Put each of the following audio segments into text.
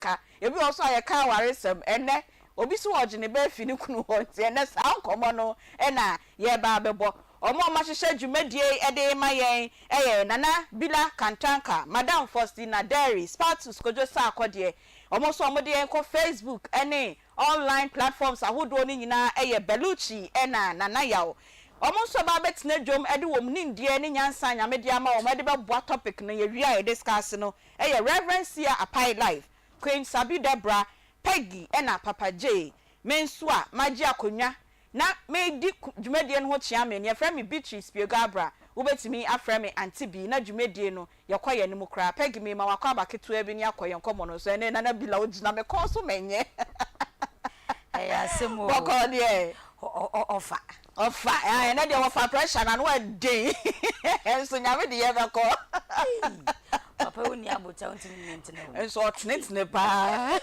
ka ebi also aye ka waresem ene obi so ogene ba fi ni kunu ho nti ene sa nkomo no na ye ba bebo omo ma hwehwe dwumadie ede ma yen nana bila kantanka madam Faustina Dairy Spartus kojo sa akode omo so omo de ko Facebook ene online platforms ahodo ni nyina Beluchi na nana yawo omo so ba betena dwom ede wom ni ndie ni nyansa nyamede ama omo ede beboa topic no ye wi a discuss no Reverend Sia Apai Life Queen Sabi Debra Peggy na Papa J mensua maji akonya na me di dwumadie no ho chia me ne frame Beatrice Biogabra wobetimi aframe Aunty Bea na dwumadie no yekoye ni mukra Peggy me ma wakwa abaketo abi ni akoye nkomo no so ene na bila ogina me kon so menye asemo boko de ofa na de ofa pressure na no ade enso nyame de ye beko papa woni abota ontimi mentene enso otnetne pa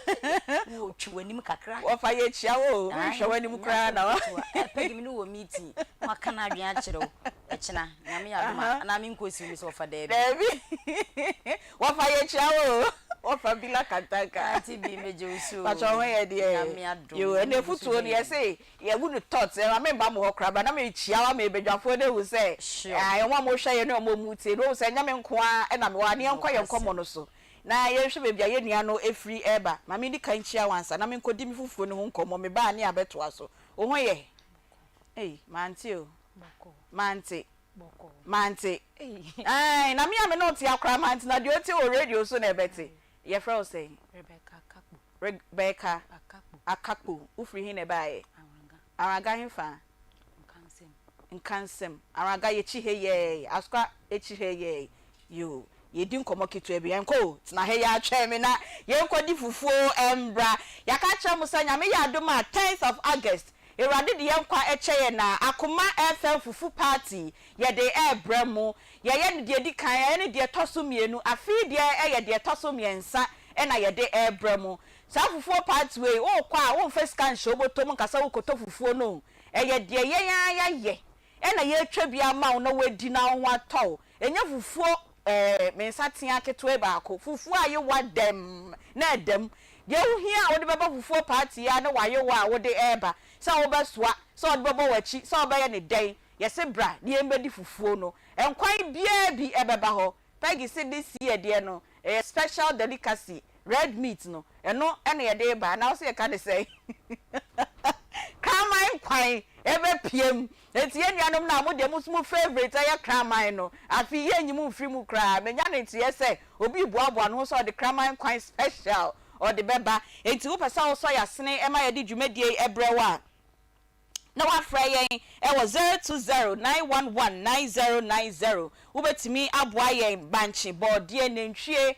wo twiwanim kakra ofa ye chia wo hwewanim kra na pegi mi no wo meeting maka na adwen akire wo ekina nyame ya doma na mi nkosi mi so ofa debi ofa ye chia wo ofa bila kantaka Aunty Bea meje usu pacho ho ye de yo ene futuo ne ye say ye would thought e ma memba mo hokra ba na me chia wa me bedwafo de hu say ai won mo hwe ye ne mo mutie no say nyame nko a na me wa ne enko ye nkomo no so na ye hwe bebia ye nua no efri eba ma me di kan chia wansa na me nkodi mi fufuo ne ho nkomo me ba ne abeto aso o ho ye manti o manti ai na me ame no ti akra manti na de oti o radio so na ebeti ye frau say Rebecca Akakpo ufri hin ebaye araga hinfa nkansem araga ye chi heye aska echi heye yo ye di nkomo kitu ebi enko tina he ya atwa me na ye nkodi fufuo embra ya ka kire musa nyame ya adoma 10th of August Erade de yenkwa echeye na Akoma FM fufu party ye de ebremu ye ne de kan ye ne de toso mienu afi de ye de toso miensa na ye de ebremu sa fufu party we o kwa o first can show botom nkasa wo koto fufu no ye de ye ye na ye twa bia ma na wadi na ho atọ enya fufu mensa tia keto ba ko fufu aye wa dem na dem ye wo hia wo de beba fufu party ya na waye wa wo de eba sa wo beswa sa wo de beba wachi sa wo be ye ne den ye se bra de embedi fufuo no enkwan bia bi ebeba ho Peggy say this year de no special delicacy red meat no eno ene ye de ba na wo se ka de say kramai kwan ebe piem eti ye nuanom na mo de mo favorite ya kramai no afi ye nyimu mfiri mu kra menya na eti ye say obi buaboa no so de kramai kwan special or the beba enti wo pesa wo so ya sene e ma ye di dwumadie ebrewa na wa fra yen e wo 0209119090 wo betimi aboa yen banchi bodie nentwie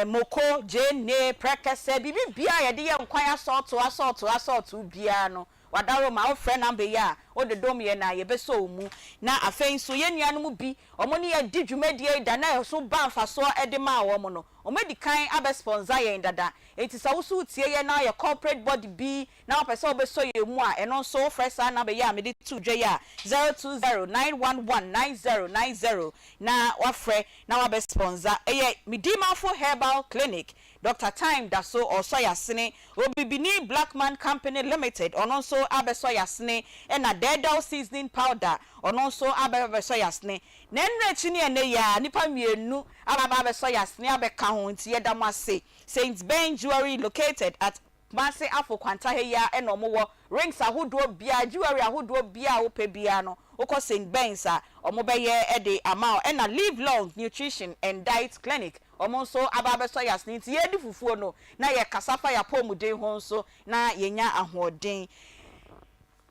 moko jene prekese bibi bia ye de ye nkwan assault bia no wadaro ma ofre number ya o de dom ye na ye beso mu na afen so ye nuanu mu bi omo ne ye di dwumadie da na so ba mfa so e de ma wo mo no omo di kan abe sponsor ye dada enti sa wo so tie ye na ye corporate body bi na opese obeso ye mu a eno so fresh number ya me de tu dwe ya 0209119090 na wafre na wabe sponsor eye Midimafo Herbal Clinic Dr. Time Daso or Soyasene Obibini Blackman Company Limited ononso abe soyasene na Dedal seasoning powder ononso abe soyasene nenre chini ene ya nipa mienu abe soyasene abe ka ho nti yeda mase Saint Ben Jewelry located at Mase afo kwanta he ya eno mo rings ahodo bia jewelry ahodo bia wo pe bia no ukọ Saint Ben's a omo be ye e de amount na live long nutrition and diet clinic omo so ababe so yasni ti ye di fufuo no na ye kasafa ya pomuden ho so na yenya ahoden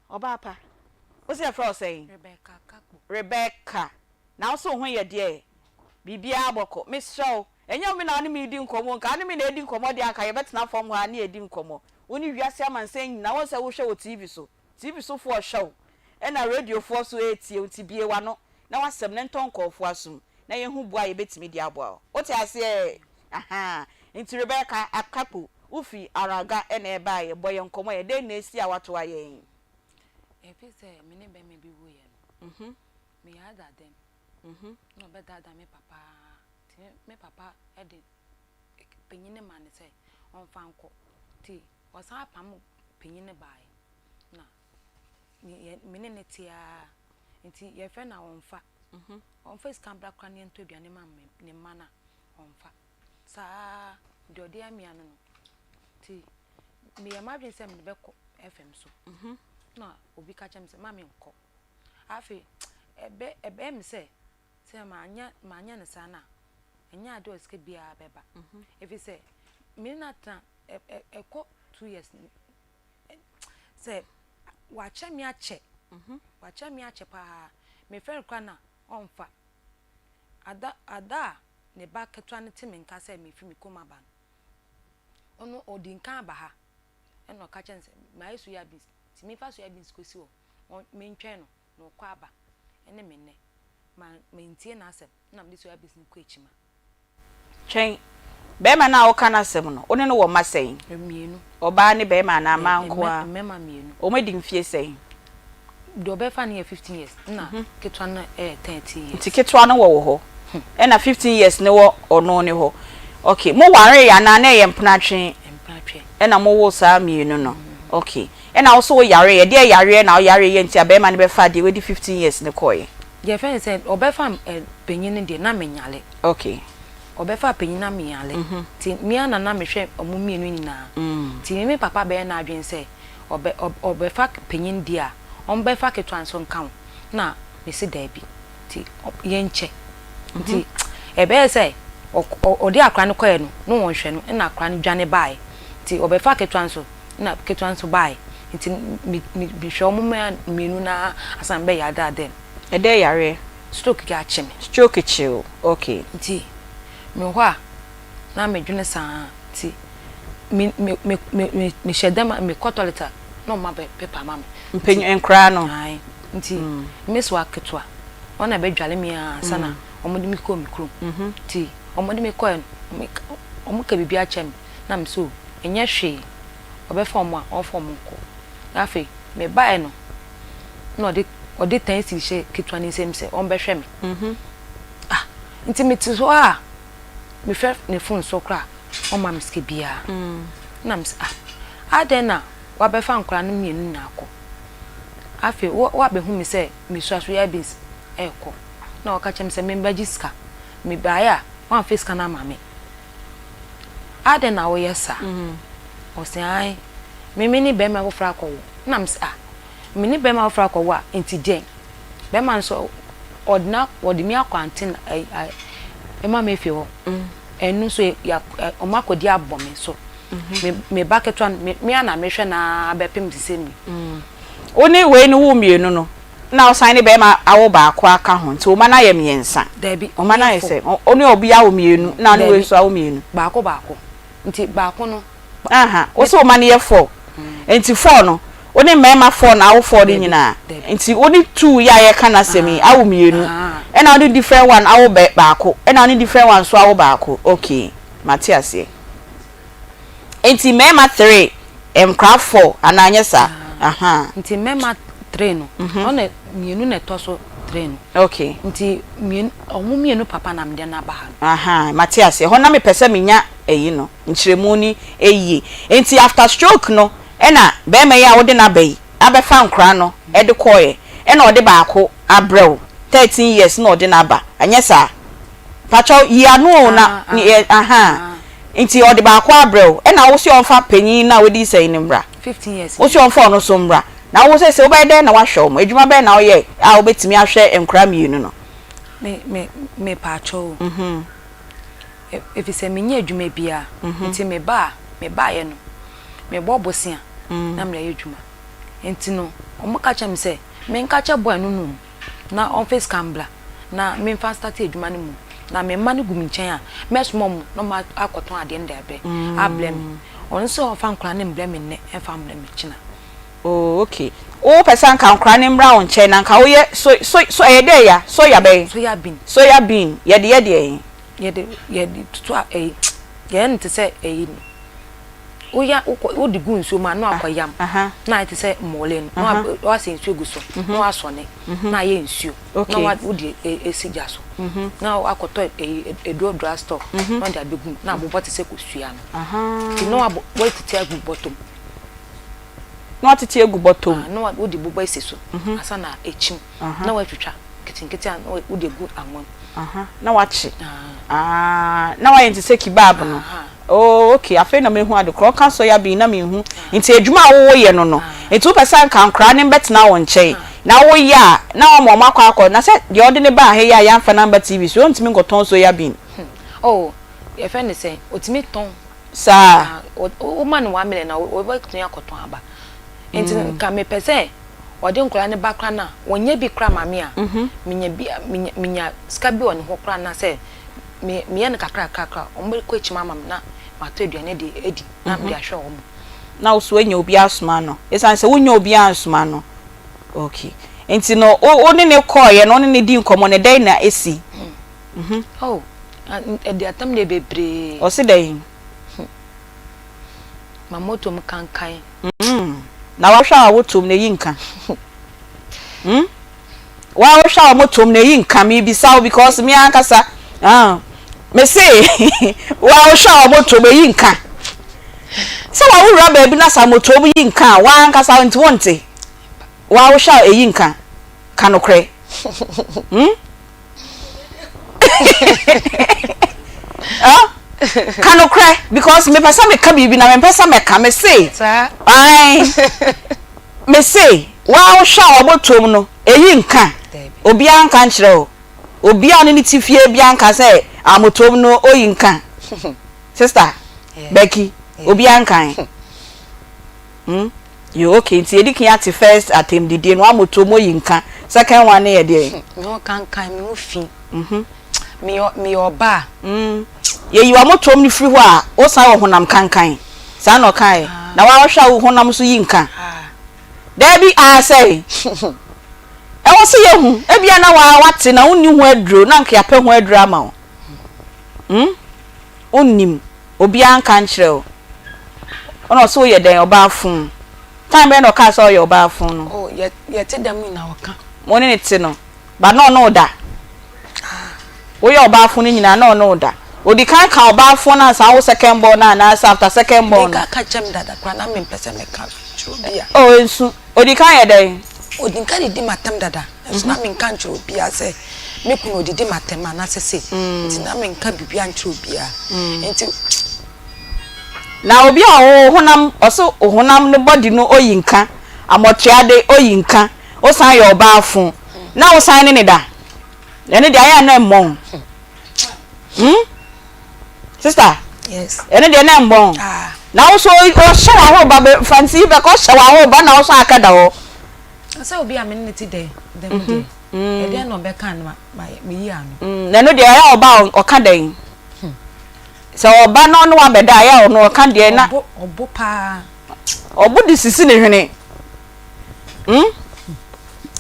oba pa o se afro say Rebecca na so ho ye de bibia aboko Miss Show enya mi na mi di nkomo nka mi na edi nkomo de aka ye betena fom ha na edi nkomo oni wiase amansen na won se wo hwe o TV so for show na radio for so etie o tibie wa no na wasem ne ntonkofo asum na ye hu bua ye betimi di aboa o ti ase aha nti Rebecca Akapo ufi araga na e ba ye boye nkomo ye de na esi awato aye pese me ne be me bi wo ye me ya da dem no be da me papa me papa e de penyine man say on fanko ti wasa pam penyin bae na me ne tia nti ye fe na onfa onfa skambra kwa ne nto aduane ma ne mana onfa sa de odi amia no ti me ya madwen se me be ko fm so na obi ka chem se ma me nko afi ebe me se ma anya ne sana enya ade oske bia beba efi se me na ta eko 2 years se wacha mi ache pa me fer kwa na onfa ada ne ba ketwa ne timi nka se me fi mi koma ban ono odinka ba ha eno ka chen se mai su ya bis ti mi fa su ya bis ko si o me ntwen no kwa aba ene me ne ma mentie na asem na me su ya bis ni ko echima chen be ma na o kana asem no one no wo masen mienu oba ne be ma na manko a me ma mienu o me di mfie sen do be fa ne 15 years na ketwa na 30 years ti ketwa no wo ho e na 15 years ne wo ono ne ho okay mo ware ya na ye mpnatwe e na mo wo sa mienu no okay e na also wo yare ye de yare na wo yare ye ntia be ma ne be fa de we di 15 years ne koye ye friend said obefa penyin de na menyale okay obefa penyin na menyale ti mi ana na mehwe omu mienu nyina ti mi papa be na adwen se obefa penyin de a ombefa ketwanso nkan na me se da bi ti ye nche ti ebe se odi akra ne koye no won hwe no na akra ne dwane bae ti obefa ketwanso na ketwanso bae ti mi hwe omu mienu na asambe ya da den e de yare stroke ga chime stroke chill okay ti me hwa na me dwene sa ti me shedama me kotoleta no ma be paper ma me mpenyu enkra no ai nti me so aketwa ona be dwale me sana omodi mi ko mi krum ti omodi mi ko omo ka bibia chem na me so enye hwe obefa omo a onfo mo ko afi me bae no no odi tensi she ketwa ni semse on be hwe me nti me ti so me fe ne phone so kra o ma miske bia na ms adena wa be fa nkra no mienu na akọ afi wa be hu mi se mi so ya bis eko na o ka chem se me bagiska me baya wan face kana ma me adena wo yesa o se ai me ni be ma wo fra akọ na ms me ni be ma wo fra akọ wa enti den be ma so odna wodi mi akwantin ema me fi ho enu so ya omakodi abome so me baketwa me ana me hwe na abepem sisemi oni we ni wo mienu no na osan ne be ma awo ba akwa aka ho nti o ma na ye miensa dabi o ma na ye se oni obi awo mienu na no we so awo mienu baako nti baako no o so o ma na ye 4 nti 4 no oni mema 4 na awo 4 di nyina nti oni 2 ya ye kana semi awo mienu e na oni different one awo baako e na oni different one so awo baako okay Matias nti mema 3 emkra 4 ananye sa nti mema 3 no ona mienu na toso 3 no okay nti mienu papa na mde na ba Matias ho na me pese menya eyi no nchiremu ni eyi nti after stroke no ena be me ya wode na bai abefa nkra no e de koye ena ode baako abrew 13 years na ode na ba anye sa pacho ya no na nti ode baako abrew ena wo si onfa panyin na wodi sai ni mbra 15 years wo si onfa no so mbra na wo se wo be de na wa hwom adwuma be na wo ye a wo betimi ahwe nkra mienu no me pacho if se menye adwuma bia nti me ba ye no me bobosia na me ye adwuma nti no omo ka chem se me nka che boy no na on face cambla na me fa start adwuma no mu na me ma no gumi nchen a me smom no ma akoton ade nda be ablem on so fa nkra ne mblem ne e fa mblem china oh okay o person kan nkra ne mbra on nchen na nka wo ye so e de ya so ya be soya bean ye de tutu ye nti se Oya wo di gu nsuo ma no akoyam na ite say mole no wa se nsuo gu so no asone na ye nsuo na wa wo di esija so na akoto edo dry store no dia begum na abobot se kosua no ti no wa titi agu bottom no titi agu bottom no wo di bobo ese so asa na echim na wa twitwa kitinkiti an wo di gu anwon na wa chi na wa yenti se kebab no oh okay afi na mehu ade kro kan so ya bi na mehu nti adwuma wo ye no no etu person kan kra ne betna wo nche na wo ya na wo mo akwa na se de ode ne ba he ya mfa number tv so ntimi ngoton so ya bi oh ye fe ne say otimi ton sa o man wa mele na o ba tun akoton aba nti ka me pese ode nkra ne ba kra na wonye bi kra mame a minya ska bi on ho kra na se me ye ne kakra ombe ko echi mama na mato aduane de edi na me ahwe wo na wo so enya obi asoma no esan se wonya obi asoma no okay enti no o ne ne koye no ne di nkomo ne dai na esi oh edi atam ne bebre o se dai mamoto m kankan na wa hwa wotom ne yinka wa hwa wotom ne yinka mi bisa because me ankasa me say wa hwa wotom ne yinka so wa wura ba bi na sa motom yinka wa ankasa nti wonte wa hwa eyinka kanokre kanokre because me pesa me ka bibi na me pesa me ka me say ai me say wa hwa obotom no eyinka obi anka nkyere o obi anu ni tifie bi anka say amotom no oyinka sister Becky obi anka you okay nti edikin at first atem didi no amotom oyinka second one e dey no kankan me ofi me oba ye yiwa motom ni free ho a o san wo honam kankan sa no kai na wa hwa wo honam so yinka there be I say e wo se yehu e bia na wa wate na unni ho aduro na nka yapɛ ho aduro ama wo onnim obi anka nkyerɛ wo ono so ye den oba afun time be no ka so ye oba afun no oh ye te dam na waka mo ne te no ba no da wo ye oba afun nyina no da odi kan ka oba afun na sa wo second born na after second born ka chem dada kwa na me pese me ka chobia oh ensu odi kan ye den odi kan di matem dada ensu na me kan chobia se me kun odi di matem na sese nti na me kan bibia chobia nti na obi a honam oso honam ne body no oyinka amotuade oyinka o san ye oba afun na o san ne da ene de aya na mmon sister yes ene de na mmon na o so o shawa ho ba fancy be ko shawa ho ba na o so akada ho asa obi a me ne ti de dem e de no be kan me yi anu na no de aya oba o ka den so oba no no wa beda aya no ka de na obo pa obo di sisi ne hwene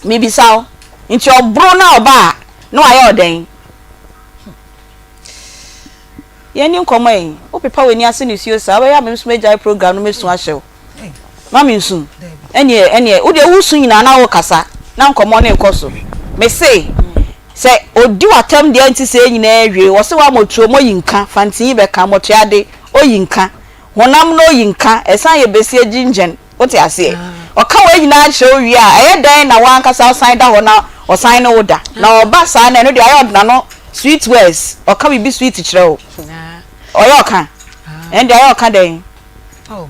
mi bisaw nti obro na oba no aya oden yeni nkomo yi o pepa we ni ase ni suo sa we ya me nso meja program no mesu ahyew mami nsu ene o de wusu nyina na wo kasa na nkomo na ekoso me say odi watam de anti se nyina awie wo se wa motuo mo yinka fantin be ka motuade oyinka honam no oyinka esan ye besie gingen wote ase o ka wa nyina ahye owie a eye dan na wan kasa osan da ho na osan no woda na oba sa na no de ayo na no sweet words o ka bi sweet kire o oyo ka en de ayo ka den oh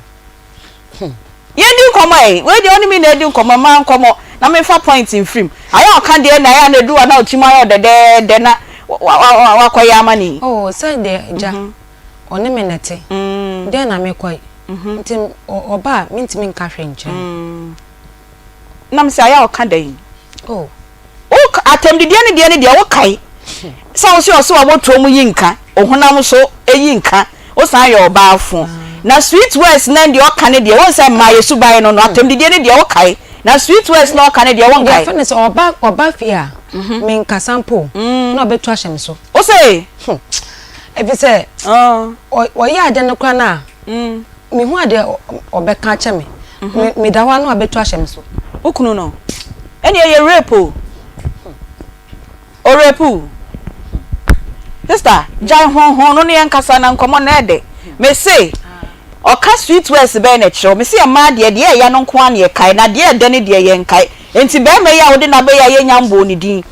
ye di nkomo we de oni mi na di nkomo ma nkomo na me fa point in film ayo ka de na ya na du na ochima ayo de na wa kwaya amani oh say de ja oni me nete de na me kwai ntim oba mintimi nka hwe nche na me say ayo ka de oh o atem de de wo kai sa o so wa moto mu yinka ohunam so eyinka o san ayo oba afun na sweet words na de o ka ne de won say ma yesu bai no atem de de wo kai na sweet words no ka ne de won kai fene so oba fia me nka sample na obetu ahyem so o say ebi say o ya ade no kwa na me hu ade obeka che me me dawa no abetu ahyem so okunu no ene ye rape o rape sister jai hon no ne nkasa na nkomo na ede me say oka sweet west be na kiro me say ma de ya no nko an ye kai na de de ne de ye nkai enti be me ya wo de na be ya ye nyambo ni din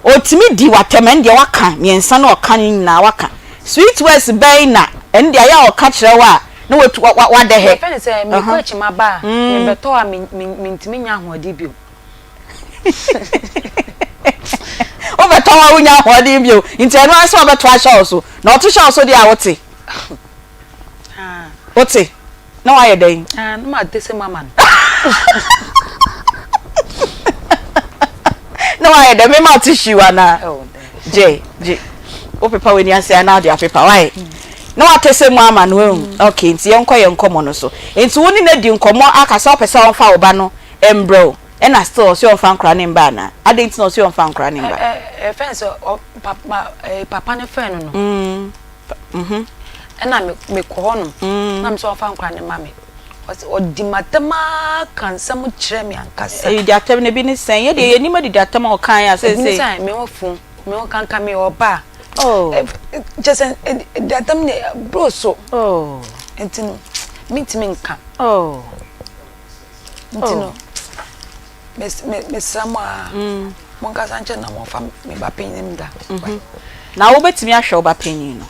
otimi di watemen de waka miensa na oka ni na waka sweet west be na en de ya oka kire wa na watu wa de he fe say me ko chima ba me beto a me ntimi nya hoade bio o beto wa unya hoade bio enti eno aso beto a sha so na oto sha so de a wote wote na wa ye den no ma dese mama no wa ye den me ma tissue ana je o pepa we ni ase na de pepa why no atese mu ama no okay nti yenko nkomo no so nti woni na di nkomo akasa opesa onfa oba no embro e na still so onfa nkra ne mba na ade nti no so onfa nkra ne mba fence papa ne fe no e na me ko hono na me so onfa nkra ne mame o di matama kansam kire me ankasa e di atem ne bi ne sen ye de ye ni ma di atem o kan ya se se me wo fu me wo kanka me oba oh just that them bro so oh entino meet me nka oh entino me sama mon ka sanche na mo fam me ba penim da na wo betimi ahwe wo ba penin no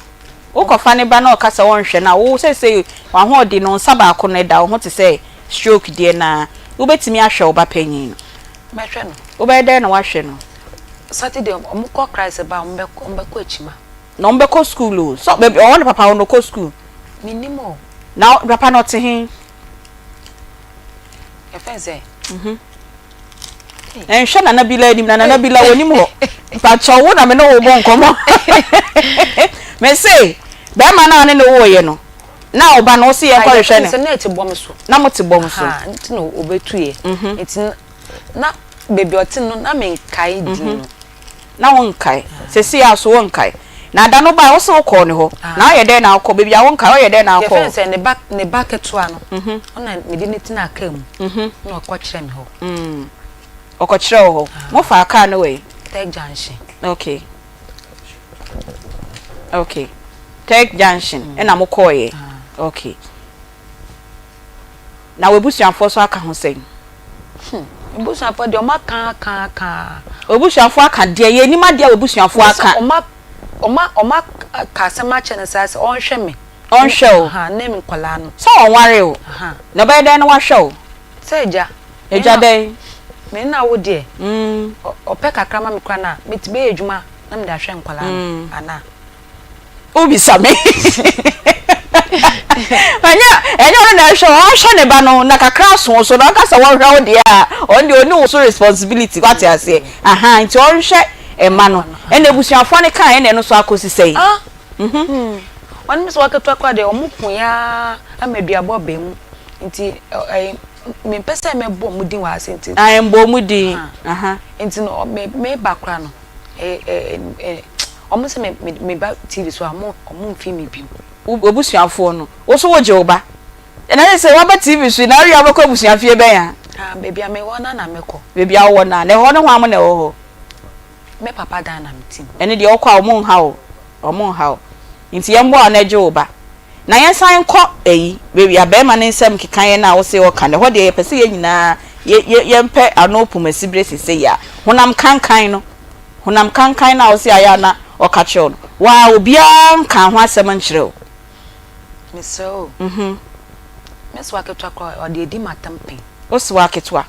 wo kofa ne ba na okasa won hwe na wo se wa ho odi no nsa ba ko ne da wo te se stroke die na wo betimi ahwe wo ba penin no me hwe no wo be dey na wa hwe no Saturday omko Christ ba ombeko echima na ombeko school so be won papa won ko school minimo na papa no te hin e fense en hwe na na bila nim na bila wonim ho pa chowo na me no wo bon komo me say be ma na ne wo ye no na oba no se ye kwa hwe ne na eti bom so na moti bom so nti no obetuye eti na baby otin no na me kai di no na won kai se si aso won kai na da no ba wo se ko ne ho na ye de na akọ baby a won kai wo ye de na akọ ye fense ne back ketua no ona me di netin aka mu na okọ kire me ho okọ kire ho mo fa aka no we Tech Junction okay Tech Junction e na mo ko ye okay na we busuafo so aka ho sen busuafo de o maka obusuafo aka de ye ni ma de obusuafo aka o ma ka sama chene sase on hwe me on show na me nkola no so on ware o na be de na wa show se eja de me na wo de o pe kakra ma me kra na me ti be edwuma na me da hwe nkola no ana obi same anya na show on show ne ba no na kakra so na ka sa wo hwa wo de a on de oni wo so responsibility kwate ase nti on hwe ema no ene busuafo ne kan ene no so akosisei One miss work to akwa de omukun ya amaduabo ba mu nti me pese me bom mudin wa asenti mbo mudin nti no me bakra no omo se me ba TV so omo mfi me bi obusuafo no wo so wo je oba na se wa ba TV so na ri abakọ obusuafie ben ya baby ame wona na meko baby a wona na ho no ho am na ho me papa dan na mtim ene de okwa omo ha nti yembo na je oba na yensan kọ baby abema ne nsem kekan na wo se wo kan ho de ye pese ye nyina yempe anopu masibre sese ya honam kankan no honam kankan na wo se aya na okache no wa obia kan ho asem nkyere o me so me so aketwa kwa o de edi matampe o so aketwa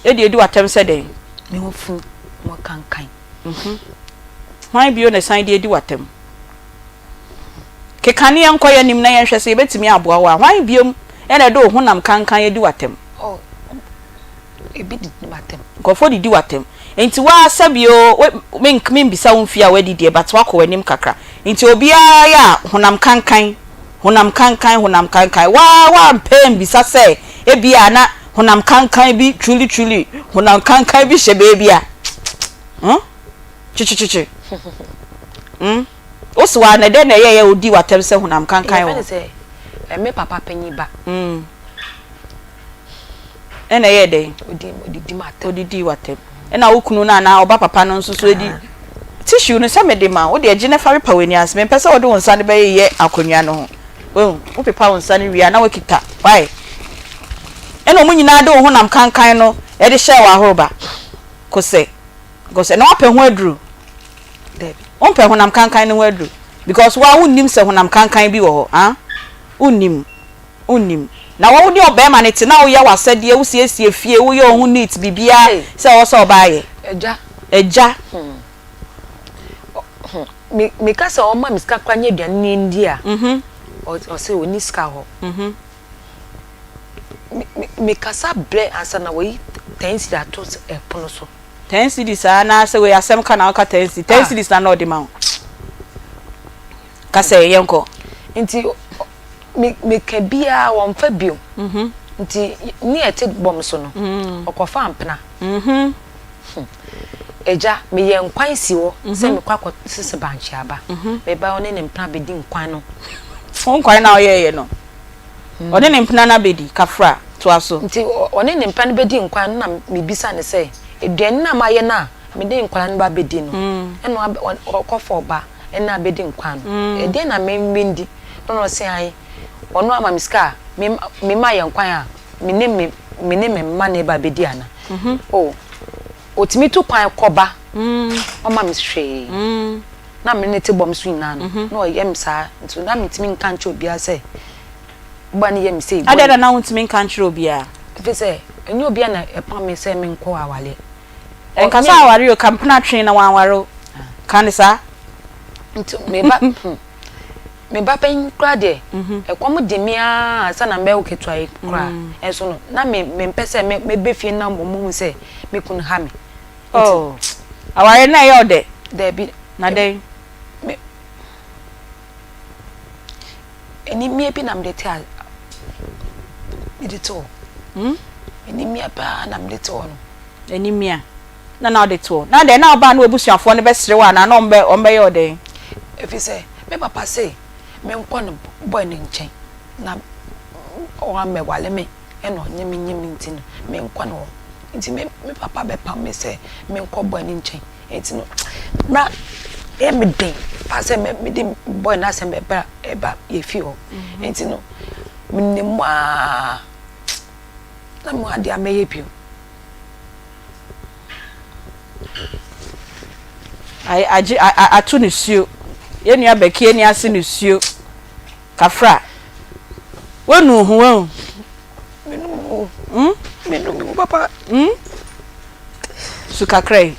e de edi watam se den me hofu mo kankan why bio na san de edi watam ke kane enkoye nim na yenhwe se betimi aboa wa why bio e na do honam kankan edi watam ebi di watam gofo di watam enti wa sabio me mbisa wo mfia wadi die but wa ko wanim kakra enti obia ya honam kankan wa mpem bisa se ebia na honam kankan bi truly honam kankan bi hye baby a chichichichi oswa na de na ye odi watem se honam kankan wo me papa penyi ba ena ye den odidi mate odidi watem ena wokunu na oba papa no nso so edi tissue no se mede ma wo de agine fa repa weni as me pese wo de wonsa ne be ye akonwa no ho wo pepa wonsa ne wi na wakita why ena omu nyina de wo honam kankan no e de hye wa horoba kose na wape ho aduru Debi on pe honam kankan ne ho aduru because wa wonnim se honam kankan bi wo ho ah unnim na wo de obema ne te na wo ye wasade wo siesie fie wo ye ohun neat bibia se wo so ba ye eja me ka se o ma miska kwanye aduane ndi a o se oni ska ho me kasa bre ansa na wo tensi da to e pono so tensi di sa na se we asem ka na ka tensi di sa na o de ma ka se yenko nti me ka bia won fa bio nti ni ete bom so no okofa ampena eja me ye nkwan si wo se me kwakọ sese banchi aba me ba one ne mpena bedi nkwan no nkwan na oye no one ne mpena na bedi kafra to aso nti one ne mpena bedi nkwan na me bisa ne se eduan na maye na me de nkwan no ba bedi no eno okofa oba ena bedi nkwan no ede na me mendi no se ai ono ama miska me ma ye nkwan a me ne ma ne ba bedi ana otimi to kwan koba oma mi hwe na me ne te bom so nyina no no yem sa nti na me timi nka nche obi ase gba ne yem se adeda na wontimi nka nche obi a fe se enye obi na epa me se me nko awale enka sa aware o kampana twen na wanwaro kan sa nti me ba pen kra de ekom de mia asa na mbe oketwa kra enso no na me mpese me be fie na momu se me kun ha me oh aware na yo de bi na de me eni mi bi na mde te a ide to eni mi ba na mde to no eni mi a na de to na de na oba na obusuafo ne be sere wa na ombe yo de efi se me papa say me nkọ no boy ne nchen na o ame wale me e no nyemi nti no me nkọ no nti me papa be pam me say me nkọ boy ne nchen enti no na e me den pa say me de boy na say me ba e ba ye fi o enti no me ne mo a na mo ade ameye pio ai atu ne suo ye nua bekie ni ase ne suo kafra wonu hu won menu papa sukakrai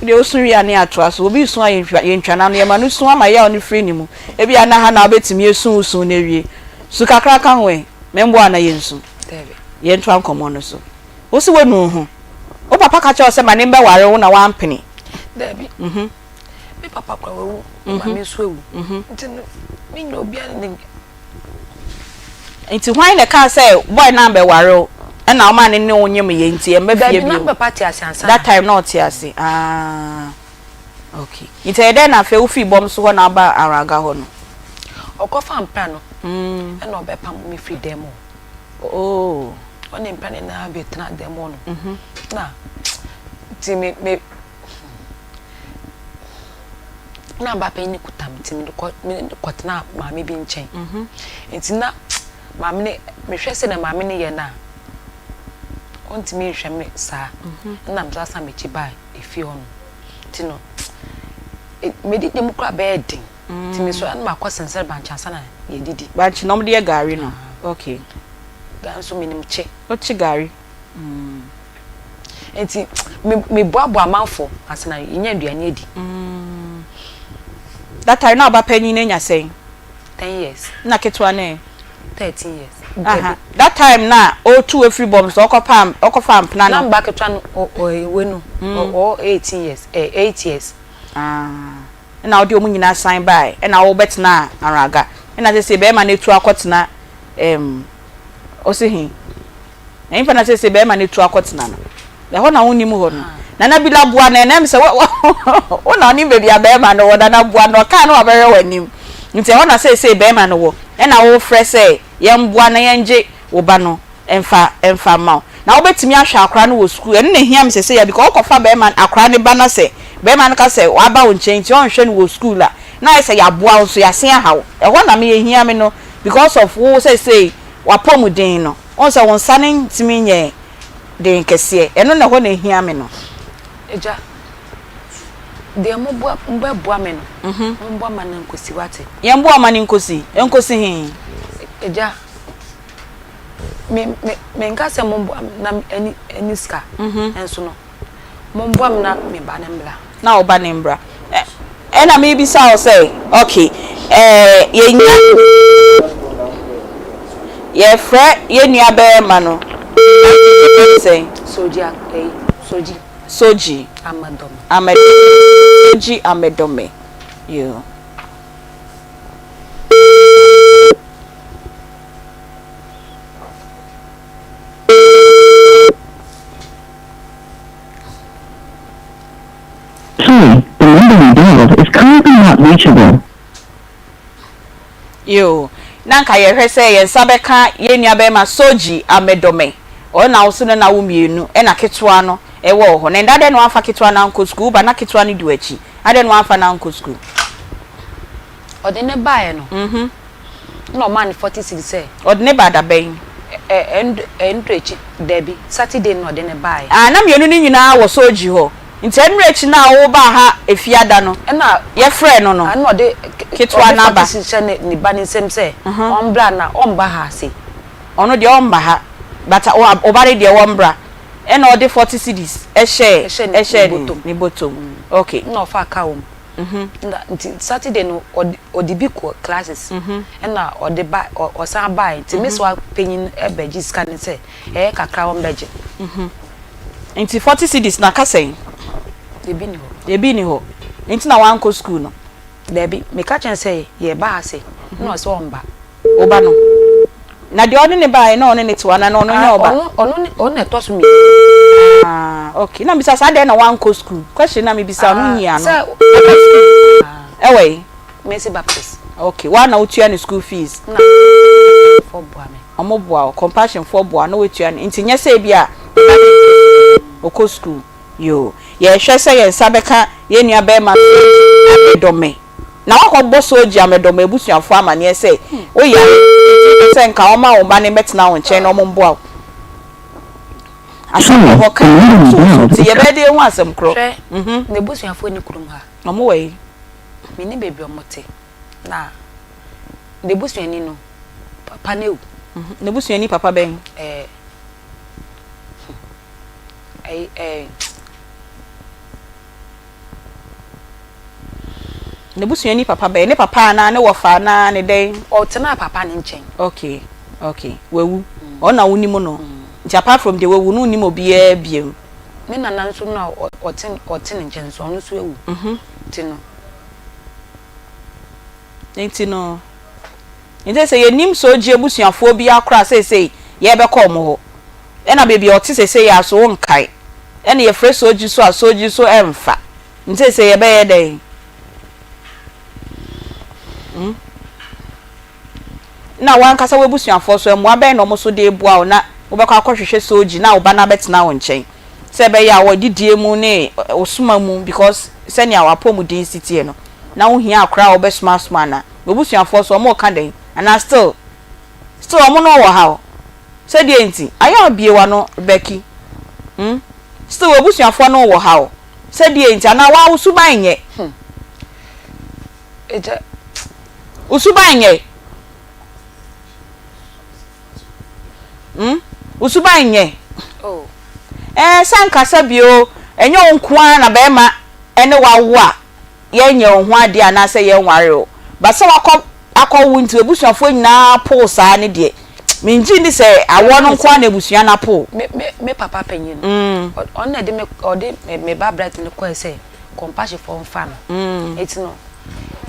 de osun wi ane ato aso obi sun aye ntwana no ye ma no sun ama ya oni free ni mu ebi ana ha na obetimi esun na wie sukakra ka ho e membo ana ye nsu ye ntwa nkomo no so wo si wonu hu o papa ka cha o se ma ne mbe ware wo na wa ampene Debi. Me papa kwa wu, ma me so wu. Nti me no bia ne. Nti hwan na ka say boy na be ware e na o ma ne ne onyem ye nti e mba fie bi. Na papa ti asiansa. That time not ti asi. Ah. Okay. Nti e den na fe wo fi bom so ho na ba araga ho no. Okofa mpra no. E na obepam me free demo. Oh. Oni mpra ne na be tena demo no. Na ti me na ba pe ni kutam tim ko tena maame bi nchen enti na maame ne me hwese na maame ne ye na onti me hwe me sa na mza sa me chi ba efi ono ti no me di dem kra be edin ti me so na ma kwa sensel bancha sana ye didi banchi no de gari no okay ga so minim che o chi gari enti me boabo amanfo asana nya aduane edi that time na ba panyin na nya say 10 years na ketwa na 13 years that time na o two free bombs okofam plan na mba ketwa no wenu o 18 years 8 years na odi omu nyina sign by na wo betna araga na say be ma na etu akotena o se hin na imfa na say be ma na etu akotena no le ho na woni mu ho no na bi la bua na em se wo na oni bebi abema no wo na bua no ka na wa bere wanim nti ho na say be ma no wo e na wo frɛ sɛ yɛmboa na yɛnje wo ba no emfa ma na wo betimi ahwɛ akra no wo school ene na hia me sɛ ya because okofa be man akra ne ba na sɛ be man ka sɛ wa ba wo nkyɛn ti on hwɛ no wo school la na sɛ ya boa wo so ya se ahaw ɛhɔ na me hia me no because of wo say wa pomuden no on sɛ won sane ntimi nyɛ den kɛse eno na hɔ na hia me no eja de mo boa me no mo boa ma na nkosi wate ye mboa ma ne nkosi hin eja me nka se mo boa na ani ska enso no mo boa me na me ba na mbra na oba ne mbra na me bi sa o say okay ye nya ye frɛ ye nua be ma no say soji amedome you sorry, the number you dialed is currently not reachable. You nanka ye hwɛ sɛ ye nsabeka ye nua be ma soji amedome o na wo so na wo mienu e na ketwa no e wo ho na ndade no afa ketwa na nko school ba na ketwa ni du achi ade no afa na nko school ode ne bae no no man 46 say ode ne ba da ben echi debi Saturday no ode ne bae na mienu ni nyina wo soji ho nti enre echi na wo ba ha efiada no na ye frɛ no no na ode ketwa na ba ni ba ni nsem say ombra na omba ha se ono de omba ha but obare de wombra and all the 40 cedis share ni bottom okay no fa ka wo nti Saturday no odi classes and na odi ba o san buy nti miss wa penyin ebeji scan say kakra wo mbeje nti 40 cedis na ka say e bi ni ho nti na wan ko school no debi me ka chen say ye ba ase no so omba oba no na de one ne bae na one ne tiwana na ono nya oba ono ne tosu mi okay na bisa sa de na wan ko school question na me bisa no nyia no ewe Mercy Baptist okay wa na utua ne school fees na for boa me omoboa compassion for boa no wetua ne nti nya se bia oko school yo ye hwe se ye nsabeka ye nua be ma dome na wakọ soji amedome ebusuafo amane se o ya se nka o ma o ba ne betena wo nche na o mbo asem ho ka ti ye be de hu asem kro na ebusuafo ni kurum ha no mo we me ni bebi omote na na ebusuani no papa ne o na ebusuani papa ben ne busuani papa be ne papa na ne wofa na ne den o tena papa ne nchen okay wewu o na woni mu no nti apart from the wewu no ni mo bia biem me nana nso na o ten nchen so no so ewu tino ntino nte se ye nim so je busuafo bi akra se ye be ko mo ho e na bebi o te se ya so nkai e na ye fresh soji so emfa nte se ye be ye den na wan kasa webusuafo so emu aben no mo so de bua o na wo be kwa akohwehwe soji na wo ba na betena wo nchen se be ya wo didie mu ne osuma mu because se ne awapomu din city no na wo hia akra wo be sma na webusuafo so mo ka den and still mo no wo ha o se die enti aya biewa no beki still webusuafo no wo ha o se die enti ana wa wo suban nye eja usubanye usubanye oh sanka sabio enyo nkoa na be ma ene wawo a yenye ho ade ana se ye nware o ba se akọ nti ebusuafo nyina po saa ne de minji ndi se awo no nkoa na ebusua na po me papa panyin on na de me ba bright ne ko se compassion for fan it's no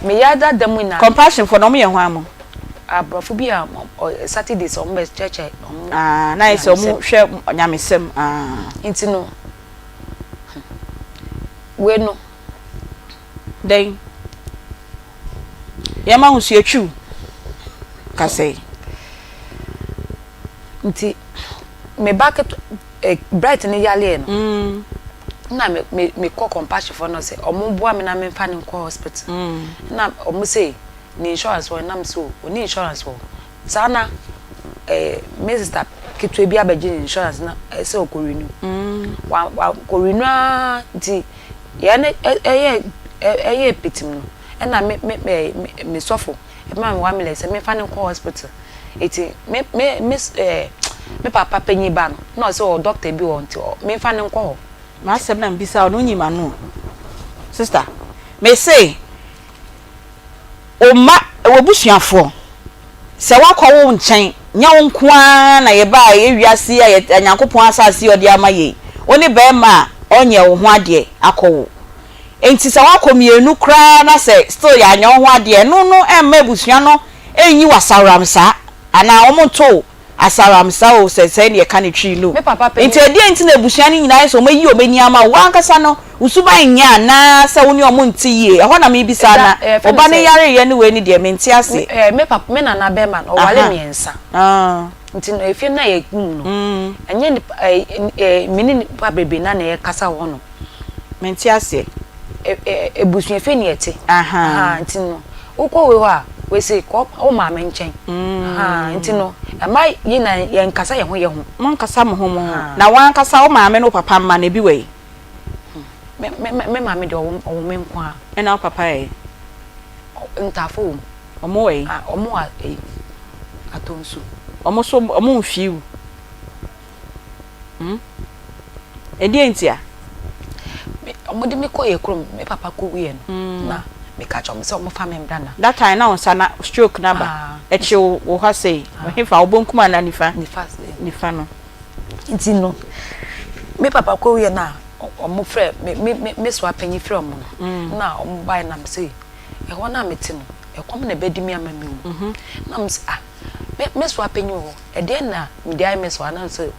me yada dem na compassion for no me ho amo abrofo bi a Saturday so mo church na ise mo hwe nyamesem it's no we no den yema husu etwu Kase. Nti me back bright ni yale no. Na me call compassion for no say omboa me na me fa ne ko hospital. Na omo say ni insurance wo na me so oni insurance wo. Sana me sister kitwe bi abaje insurance na say okorinu. Wa korinu nti ye na eye pitim no. E na me sofo e ma me wa me le say me fa ne ko hospital. Eti me papa penyi ba no na say o doctor bi wo nti me fa ne ko ma asem na mbisa no nyima no sister me say o ma obusuafo se wakọ wo nchen nya wo nkoa na ye ba ye wiase ya nyankopon asase odi amaye oni be ma onye wo ho ade akọwo enti se wakọ mienu kra na se still ya nya wo ho ade no emma ebusua no enyi wasaramsa ana omonto asaramsa o se ne ka ne twi no enti enti na ebusua ni nyina so mayi omani ama wo ankasa no usuba nya na se woni omonti ye ho na me bisa na oba ne yare ye ne we ni de menti ase me papa me na na be man o wale miensa nti no efie na ye gun no enye mini papa bebe na na ye kasa ho no menti ase ebusua fe ni ete nti no ukọ we ho a we say ko o ma me nchen nti no ama yi na ye nkasa ye ho mon kasa mo ho na wan kasa o ma me no papa ma na bi we me ma me de o me nkwa e na papa e ntafo omo we omo a atonsu omo so omo nfiu edi entia omo de me ko ye krom me papa ko wie no na me ka chom se omo fa me mdana that time na on sana stroke number e chi wo ha sei we fa obonkuma na nifa no nti no me papa ko wie na omo frɛ me so apanyi frɛ omo no na omo bai na me sei e ho na me ti no e kom na bedi mi amami wo na me say me so apanyi wo e de na me de ai me so na so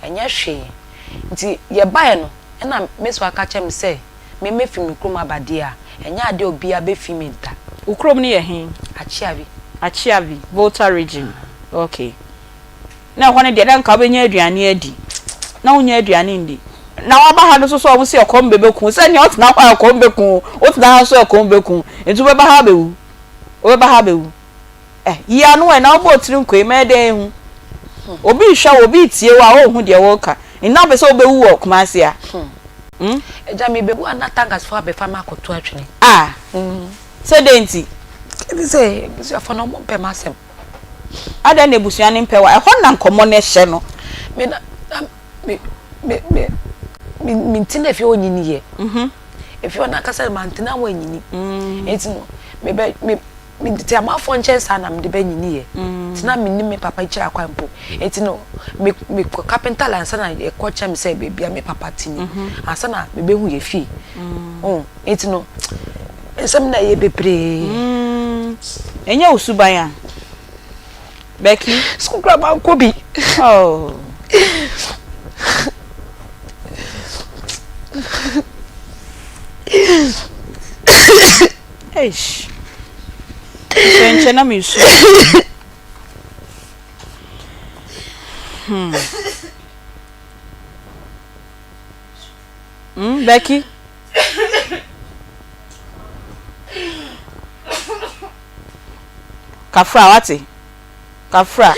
enya hwe nti ye bai no e na me so aka chem say me mefi mi krom abade a enya ade obi abefi mi nta ukrom ni ye hin achiavi Volta region okay na ho ne de dan ka benya aduane adi na wonya aduane ndi na waba ha do so omo se okombe beku se ni otna kwa okombe ku otna ha so okombe ku entu be ba ha bewu o be ha bewu ya no na obo tiri nkoi me den hu obi hwa obi tie wa o hu de wo ka ina be se obewu wo kumase a eja me bebu anatangas for be fama akoto atwene se denti e say busu afọ no mo pe masem ada na ebusua ne mpe wa e ho na nkomo ne hye no me na me ntina efi onyini ye efi ona kasa mantina wa nyini enti no me ti amafo nchensa na me de ba nyini ye tina me ni me papa kira kwampo enti no me carpenter lansa na e ko cha me say bebia me papa tini asa na me be hu ye fi enti no ensem na ye bebre enya usuban a Becky skukra ba ko bi eish senche na misu Becky Kafra wati Kafra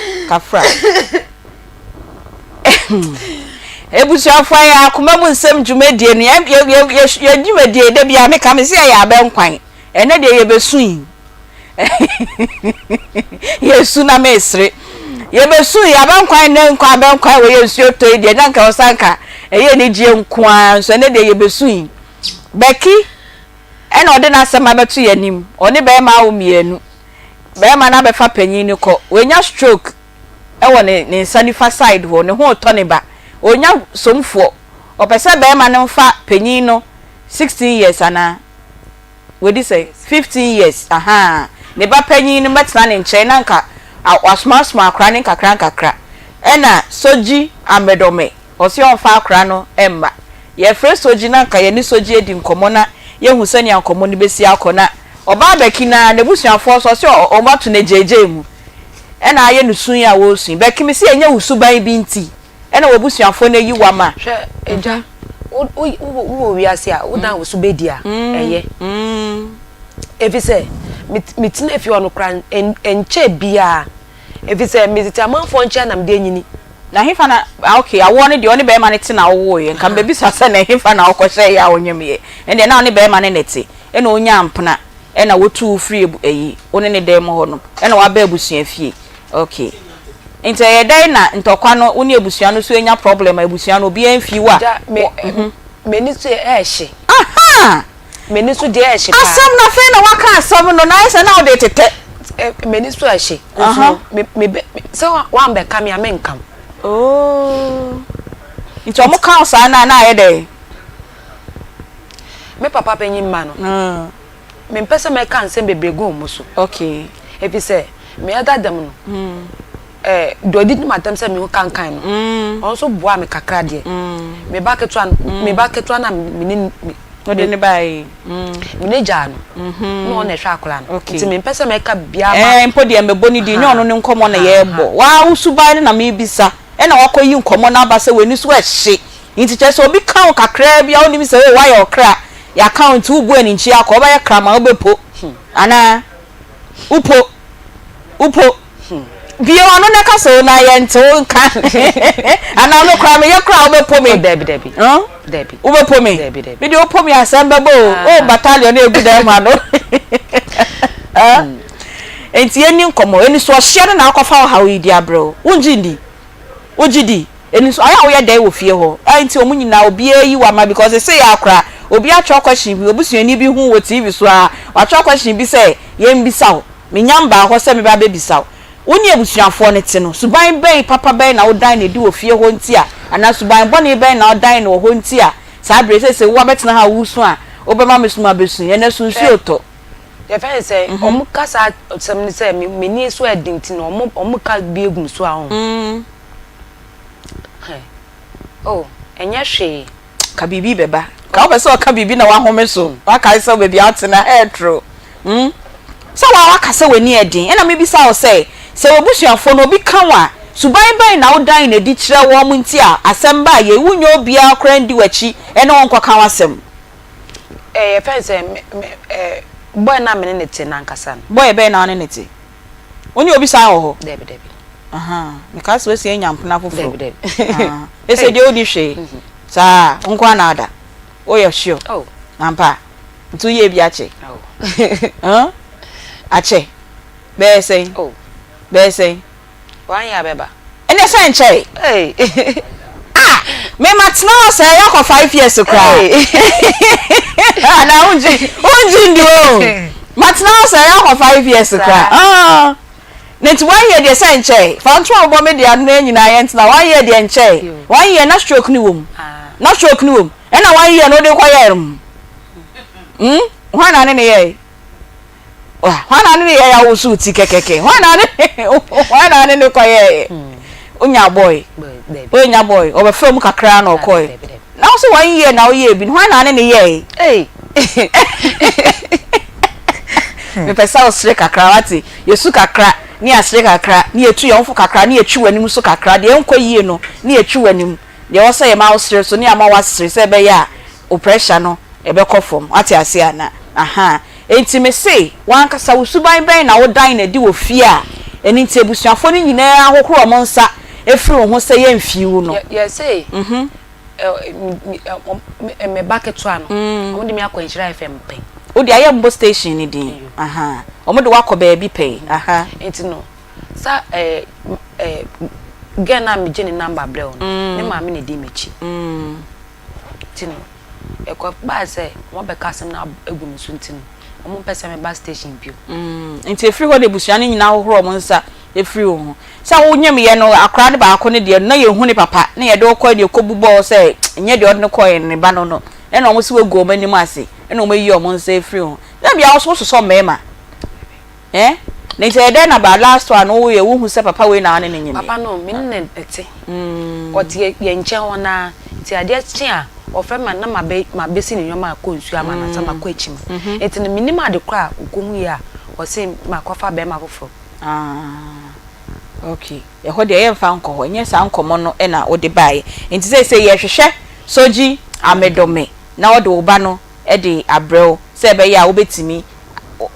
ebusuafo ya akoma mu nsem dwumadie no ye dwumadie de bia me ka me se ya ba nkwan ene de ye besun yesu na mesre ye besun ya ba nkwan ne nkwan ba nkwan we yesu to de na nka osanka eye ne gie nkwan so ene de ye besun Becky ene ode na asema betu yanim oni be ma wo mienu be ma na be fa panyin ni ko we nya stroke e wo ne sanifa side ho ne ho to ne ba onya somfo opese be ma ne mfa panyin no 16 years ana we di say 15 years ne ba panyin no metna ne nche na nka asma akra ne kakra ena soji amedome osi onfa akra no emma ye fre soji na nka ye ni soji edi nkomo na ye hu sani ankomo ni besi akona oba Becky na nebusuafo so se o mato na jeje mu e na aye no sun ya wo sun be kimi se enye usuban bi nti e na wobusuafo na yi wama hwe eja wo wiase a wo na usubedi a eye efise mitina efi ono kran enche bia efise mizita manfo nche na mde nyini na hefa na okay awo ne de oni be ma ne te na wo ye nka be bisa se na hefa na okose ya onyemye ende na oni be ma ne nete e na onya ampna e na wotu free eyi oni ne dem ho no e na wa ba abusua fie okay nti ye dai na ntokwa no oni abusua no so enya problem abusua no obi anfi wa meni so ehye aha meni so de ehye pa asam na fe na waka asam no na ise na o de tete meni so ehye me so wa mbe kam ya menkam oh nti omo kan sa na ye dey me papa penyin ma no me mpese me kan se bebrego mu so okay ebi se me adadam no dodi ni matam se me kan no onso boa me kakra de me ba ketwa na me ode ne bai me ne ja no no na hwa akora no nti me mpese me ka bia ma mpo de meboni di nyo no ne nkomo na ye bo wa usuban na me bisa e na wakoyi nkomo na aba se weni so ehye nti che so obi kan kakra bia oni mi se we wa your kra ya account ubu eni nchi akọ ba ya krama obepo ana upo bia ono ne ka so na ye nto nka ana no krama ya kra obepo me debi obepo me me de opo me asamba bo o battalion na eguda ma no enti eni nkomo eni so hye na akọfa ha wi dia bro unjindi ojidi eni so aya wo ye dai wo fie ho enti omunyina obi ayi wa ma because say ya akra obi atwa question bi obusuani bi hu wo TV so a atwa question bi say ye mbisa wo menyamba ho say me ba bebisa wo woni abusuafo ne te no suban ben papa ben na wo dan na di wo fie ho nti a ana suban bone ben na wo dan na wo ho nti a sa bre say wo betena ha wusu a obema mesuma besu ye na sunsu oto ye fa say omu kasa sem ni say me ni so edinti na omu ka bi egum so a ho oh enya hwe ka bibi beba ka obe so ka bibi na wa home so wa ka se baby out na hetro so wa ka se weni edin e na me bi sa o say se obusuafo no bi kan wa suban ban na odan na di kire wo mu nti a asemba ye wunyo obi akra ndi wachi e na won kwaka wasem ye fa say boy na me ne te na nkasa boy be na ne te oni obi sa ho debi aha because we say nyampna foforo debi aha ese de odi hwe sa nkwa na ada o ye sure oh ampa ntu ye bi ache oh ache be say oh be say wan ya beba ene say nche me matna say ya ko 5 years kra na unji ndi o matna say ya ko 5 years kra net 1 year de say nche fa nto obo me de anu nyina ye ntina 1 year de nche 1 year na stroke ni wom na stroke ni wom e na 1 year no de kwa yerum hwana ne ye hwana ne ye ya wusu ti kekeke hwana ne kwa ye onya boy onya boy obe film kakra na okoy na so 1 year na o ye bi hwana ne ye me pesa o sre kakra wati yesu kakra ni asre kakra ni etu ye onfu kakra ni etu wanim so kakra de enko yie no ni etu wanim de wo say ma o sre so ni ama wa sre se be ya o pressure no ebe kofom ati ase ana aha enti me say wan kasa usuban ben na wo dan na di wo fie a eni nti ebusuafo ni nyina ahokro mo nsa efiri wo ho say ye mfiu no ye say me baketo ano wo de me akwanchira FM pen o de ayembo station ni din aha omo de wakọ baabi pay aha enti no sa gena me gene number ble on ne ma me ne di mechi tino ekọ ba se mo be kasem na egum so ntino omo pese me ba station bio enti efiri ho de busua ni nyina hohoro mo nsa efiri ho sa wo nyem ye no akra de ba ko ne de na ye hu ne papa na ye de okọ de kobubo se nye de odne ko ye ne ba no no e na omo se wegu omo anim ase e na omo yi omo nsa efiri ho na bia wo so mema na ite ede na ba last one wo ye wo hu se papa we na ane ne nyime papa no me ne ete oti ye nche wona ti ade chi a ofre ma na ma besi ne nyoma akonsu ama na sama kwa echim etine minima de kra ukomu ya o se ma kofa be ma fofo Okay. E ho de ye mfa nko nye sa nkomo no e na wo de bae. Enti say ye hwehwe soji amedome na wo de wo ba no e de abrɛw say be ya wo betimi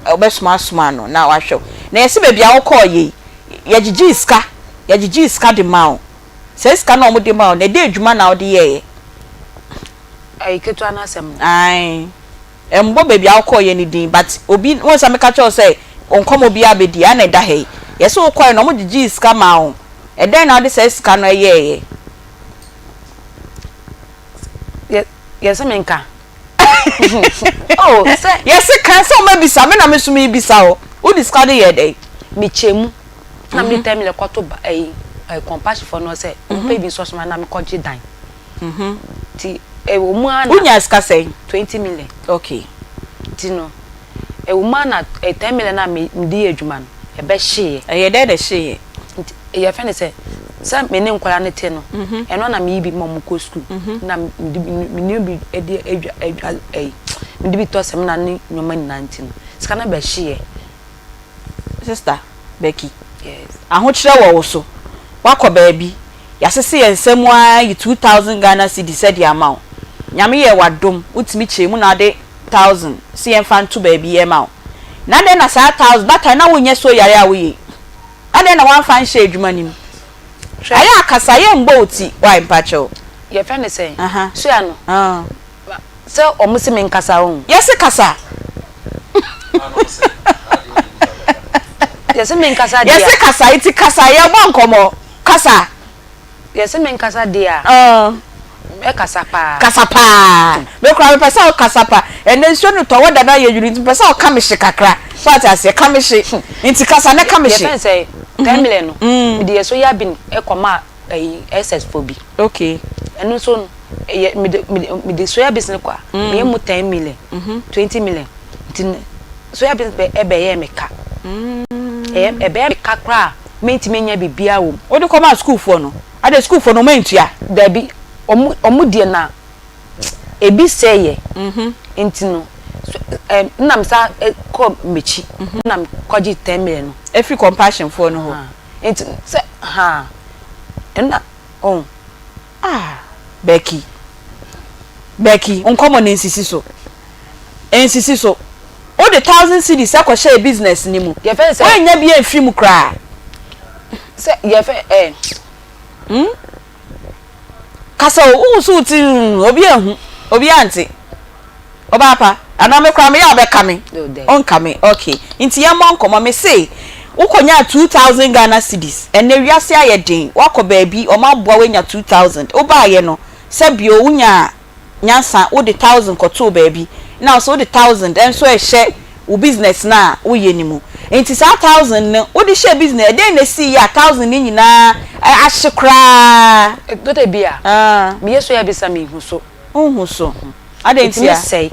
obesuma no na wa hwew. Na yesi be bia wo call ye gigi iska de mawo. Say iska na omo de mawo na de adwuma na wo de ye. Ai ketu na asem. Ai. Embo be bia wo call ye ni din but obi won sa me ka cho say onkom obi abedi a na da he. Yes, so quite no more gigi scamao. And then now this says can I ye. Yes, I mean, oh, yes, it can so maybe some and I miss me be so. Who discarded ye day? Michemu. Na me tell me the quarter a compassion for no say. Baby sauce man, I'm called dine. Ti a woman, Unya say 20 million. Okay. Tino. A woman at a 10 million, I mean, dear Juman. A best she, a dead as she. Your friend say, some men in Quarantino, and one of me be Momuko school. Nam, me be a dear a be tossed some nanny, no man 19. Scanner best she, Sister Becky. yes. I want you also. Wako baby. Yasisi and somewhere you 2,000 Ghana cedi said the amount. Nyami ye wadum, uti miche munade 1,000. See and fan 2 baby amount. Na den na sa 1,000 that time na wonye so yare awe. Na den na wan fan shade money. Aya akasa ye mbo oti why mpacho. Your friend is saying, so I know. So almost me in Casa on. Yes, kasa. Yes, me in Casa. Yes, kasa iti kasa ye bon komo. Kasa. Yes, me in Casa dear. Me Casa pa. Kasa pa. Me kwa me pesa o kasa pa. And then so no to wada na ye yuri pesa o kamishi kakra. So ati ase kamishi. Inti kasa na kamishi. Your friend say 10 million no. The so ya bin e koma SS for bi. Okay. And so me the soya business kwa. Me mu 10 million. 20 million. Soya business e be ye me ka. E be me kakra. Me ntime nya bibia wo. Wo de koma school for no. Ade school for no mentua. Da bi omu die na ebi seye ntino nam sa ko mechi nam koji 10 million no every compassion for no ho enti se ha ena on Becky uncommon nsisi so o the 1,000 cedis akọ share business ni mu ye fe se we nya bi enfiri mu kra se ye fe kasa o so ti obi anti obapa ana me kra me ya be kame on kame okay nti ya mon komo me say ukonya 2,000 Ghana cedis ene wiase aye den wakọ baabi o ma boa we nya 2,000 oba ye no se bio unya nyansa o de 1,000 koto baabi now so the 1,000 and so e share u business na wo ye ni mu enti sa 1,000 ne wo de share business den na see ya 1,000 ni nyina ahyekra do de bia me yeso ya bisa me hu so ade enti ya say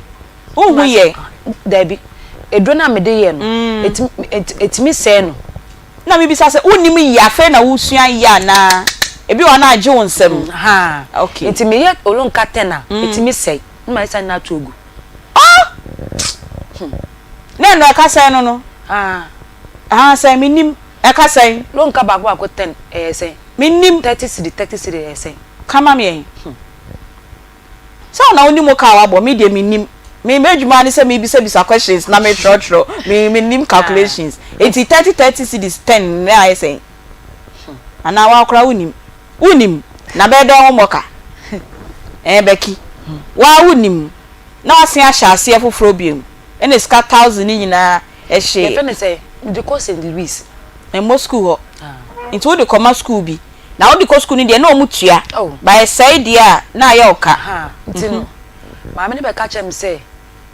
hu ye da bi edo na me de ye no etimi say no na me bisa say unim ya fe na wo sua ya na ebi wa na age wonsem okay enti me ye olonka 10 na etimi say ma say na togu no aka say no say minim aka say lonka bago ako 10 say minim 30 cedi say kama me so na oni mo ka wa bo me de minim me adwuma ni say me bisa questions na me tro me nim calculations 30 cedis 10 na I say ana wa kra unim na be do ho moka Becky wa unim na asen ahase afoforo biem ene ska 1,000 ni nyina e hye ye fene say the course in Louis en Moscow ho into wo de koma school bi na wo de ko school ni de na omutua by say dia na ya oka ntino ma me ne be ka chem say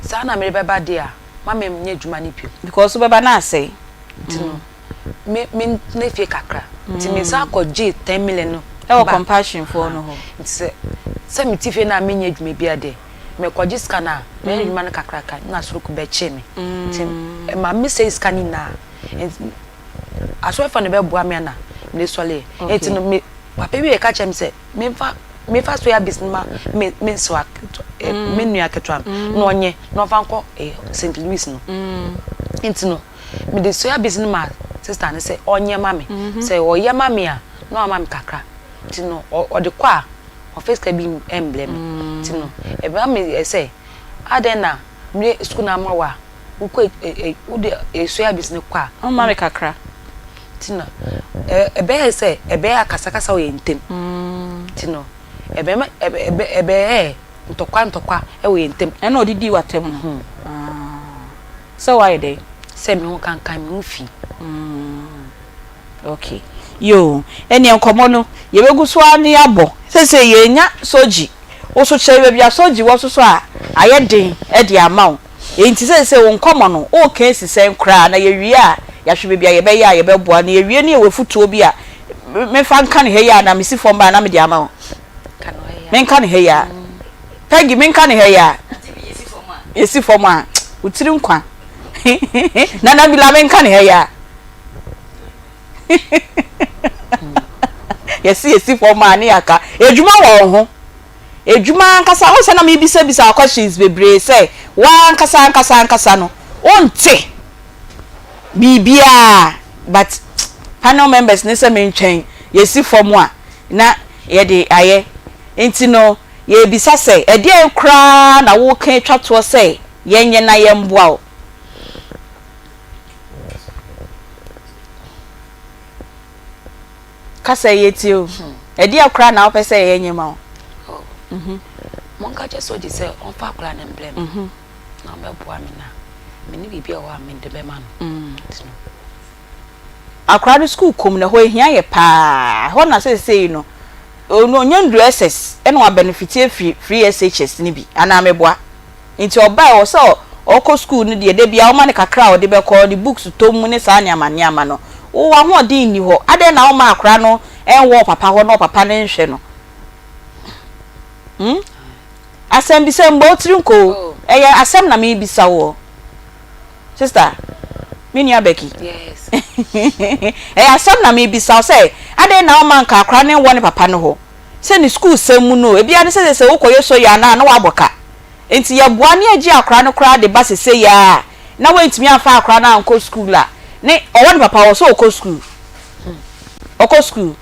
sa na me be ba dia ma me nya dwuma ni pio because we ba na say ntino me ne fie kakra nti me sa ko G 10 million no e compassion for no ho nti se me tifie na me nya dwuma bia de me ko G scanner me dwuma na kakra ka na soro ko be che me nti ma me say scanning na aso fa ne be boa me na me sole enti no me papa bi e ka chem say me fa so ya business ma me so me nua ketwa no onye no fa nko St. Louis no enti no me de so ya business ma sister ne say onye mame say oye mame a no mame kakra ti no o de kwa o face ka bi emblem ti no e ba me say adena me school na ma wa uko u de esuya business kwa o mame kakra ti no ebe say ebe akasakasa o yentem ti no ebe ntokwa e wo yentem e na odidi watem so why dey say me ho kankan me mfi okay yo eni enkomo no ye begu so ani abo se ye nya soji wo so che bia soji wo so a aye den e de amawo enti se wo nkomo no o kan sisen kra na ye wie a ya hwe bia ye be ya ye be boa na ye wie ne we futuo bi a me fa nka ne he ya na me si fom ba na me de amawo kan o he ya me nka ne he ya pegi me nka ne he ya yesi fom a utiri nkwa na bila me nka ne he ya yesi for man aka ejuma wo ho ejuma nkasa ho se na me bisa questions bebre say wa nkasa no onte bibia but panel members ne se me ntwen yesi for mo a na ye de aye enti no ye bisa say e de kra na wo kan twato say yenye na ye mboa o kasa yeti o e dia kra na opese ye nyema o monka je so di se on fa kra na emblem na me boa me na me ni bibia wa me de be ma no akra no school kom na ho ehia ye pa ho na say no no nyandu SS e no benefit free SHS ni bi ana me boa nti obai o so oko school ni de bia o ma ne kakra o de be ko ni books tom ne sa nyama no wo wa ho din ni ho ade na o ma akra no enwo papa ho no papa ne nhwe no asem bi se mbo trinko eya asem na me bisa wo sister mini abeki yes eya asem na me bisa wo say ade na o ma nka akra ne wo ne papa no ho se ni school semu no e bia ne se wo koye so ya na wa boka enti ya boa ne agi akra no kra de ba se ya na we ntimi afa akra na anko school a ne owo ne papa wo so oko school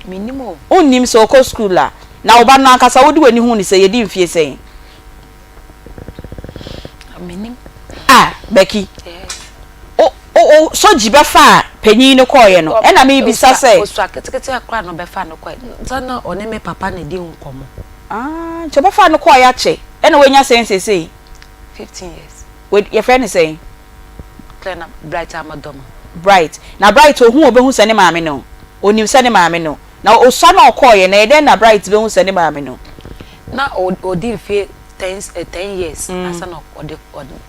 minimo onnim so oko school la na oba na akasa wodi wani hu ni se yedi mfie sen minim Becky yes so jibe fa panyin no koye no e na me bisa se o so aketekete akra no be fa no koye zana one me papa na di nkomo choba fa no koye ache e na wenya sense say 15 years with your friend say clean up bright amadoma bright na bright ohun obehu se ne maame no onim se ne maame no na osa na okoye na eden na bright behu se ne maame no na odi fe 10 years asa na